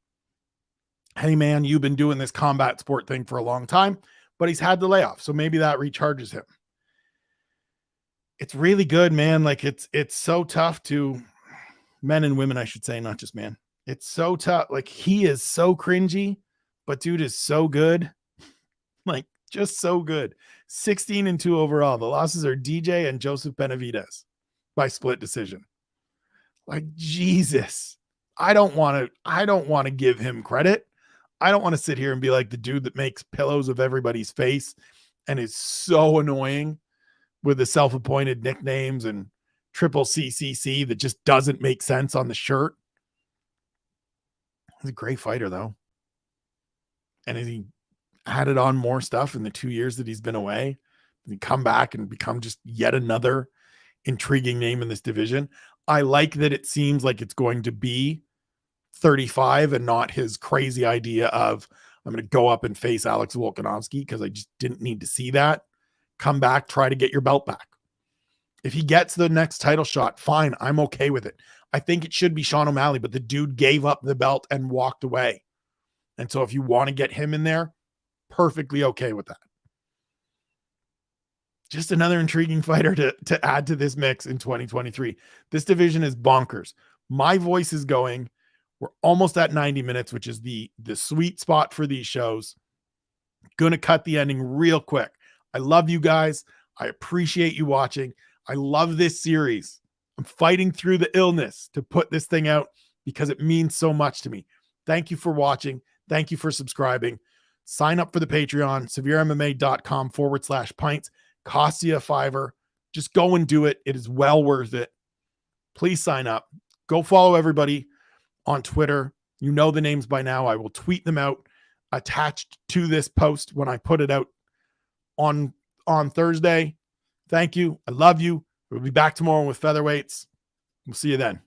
A: hey man, you've been doing this combat sport thing for a long time, but he's had the layoff. So maybe that recharges him. It's really good, man. Like it's so tough to men and women, I should say, not just man. It's so tough. Like he is so cringy, but dude is so good. Like just so good. 16-2 overall. The losses are DJ and Joseph Benavidez by split decision. Like Jesus. I don't want to give him credit. I don't want to sit here and be like the dude that makes pillows of everybody's face and is so annoying with the self-appointed nicknames and triple CCC that just doesn't make sense on the shirt. He's a great fighter though. And has he added on more stuff in the 2 years that he's been away? Does he come back and become just yet another intriguing name in this division? I like that it seems like it's going to be 35 and not his crazy idea of I'm going to go up and face Alex Volkanovski, because I just didn't need to see that. Come back, try to get your belt back. If he gets the next title shot, fine. I'm okay with it. I think it should be Sean O'Malley, but the dude gave up the belt and walked away. And so if you want to get him in there, perfectly okay with that. Just another intriguing fighter to add to this mix in 2023. This division is bonkers. My voice is going. We're almost at 90 minutes, which is the sweet spot for these shows. Gonna cut the ending real quick. I love you guys. I appreciate you watching. I love this series. I'm fighting through the illness to put this thing out because it means so much to me. Thank you for watching. Thank you for subscribing. Sign up for the Patreon, SevereMMA.com/pints. Costs you $5. Just go and do it. It is well worth it. Please sign up. Go follow everybody on Twitter. You know the names by now. I will tweet them out attached to this post when I put it out on Thursday. Thank you. I love you. We'll be back tomorrow with featherweights. We'll see you then.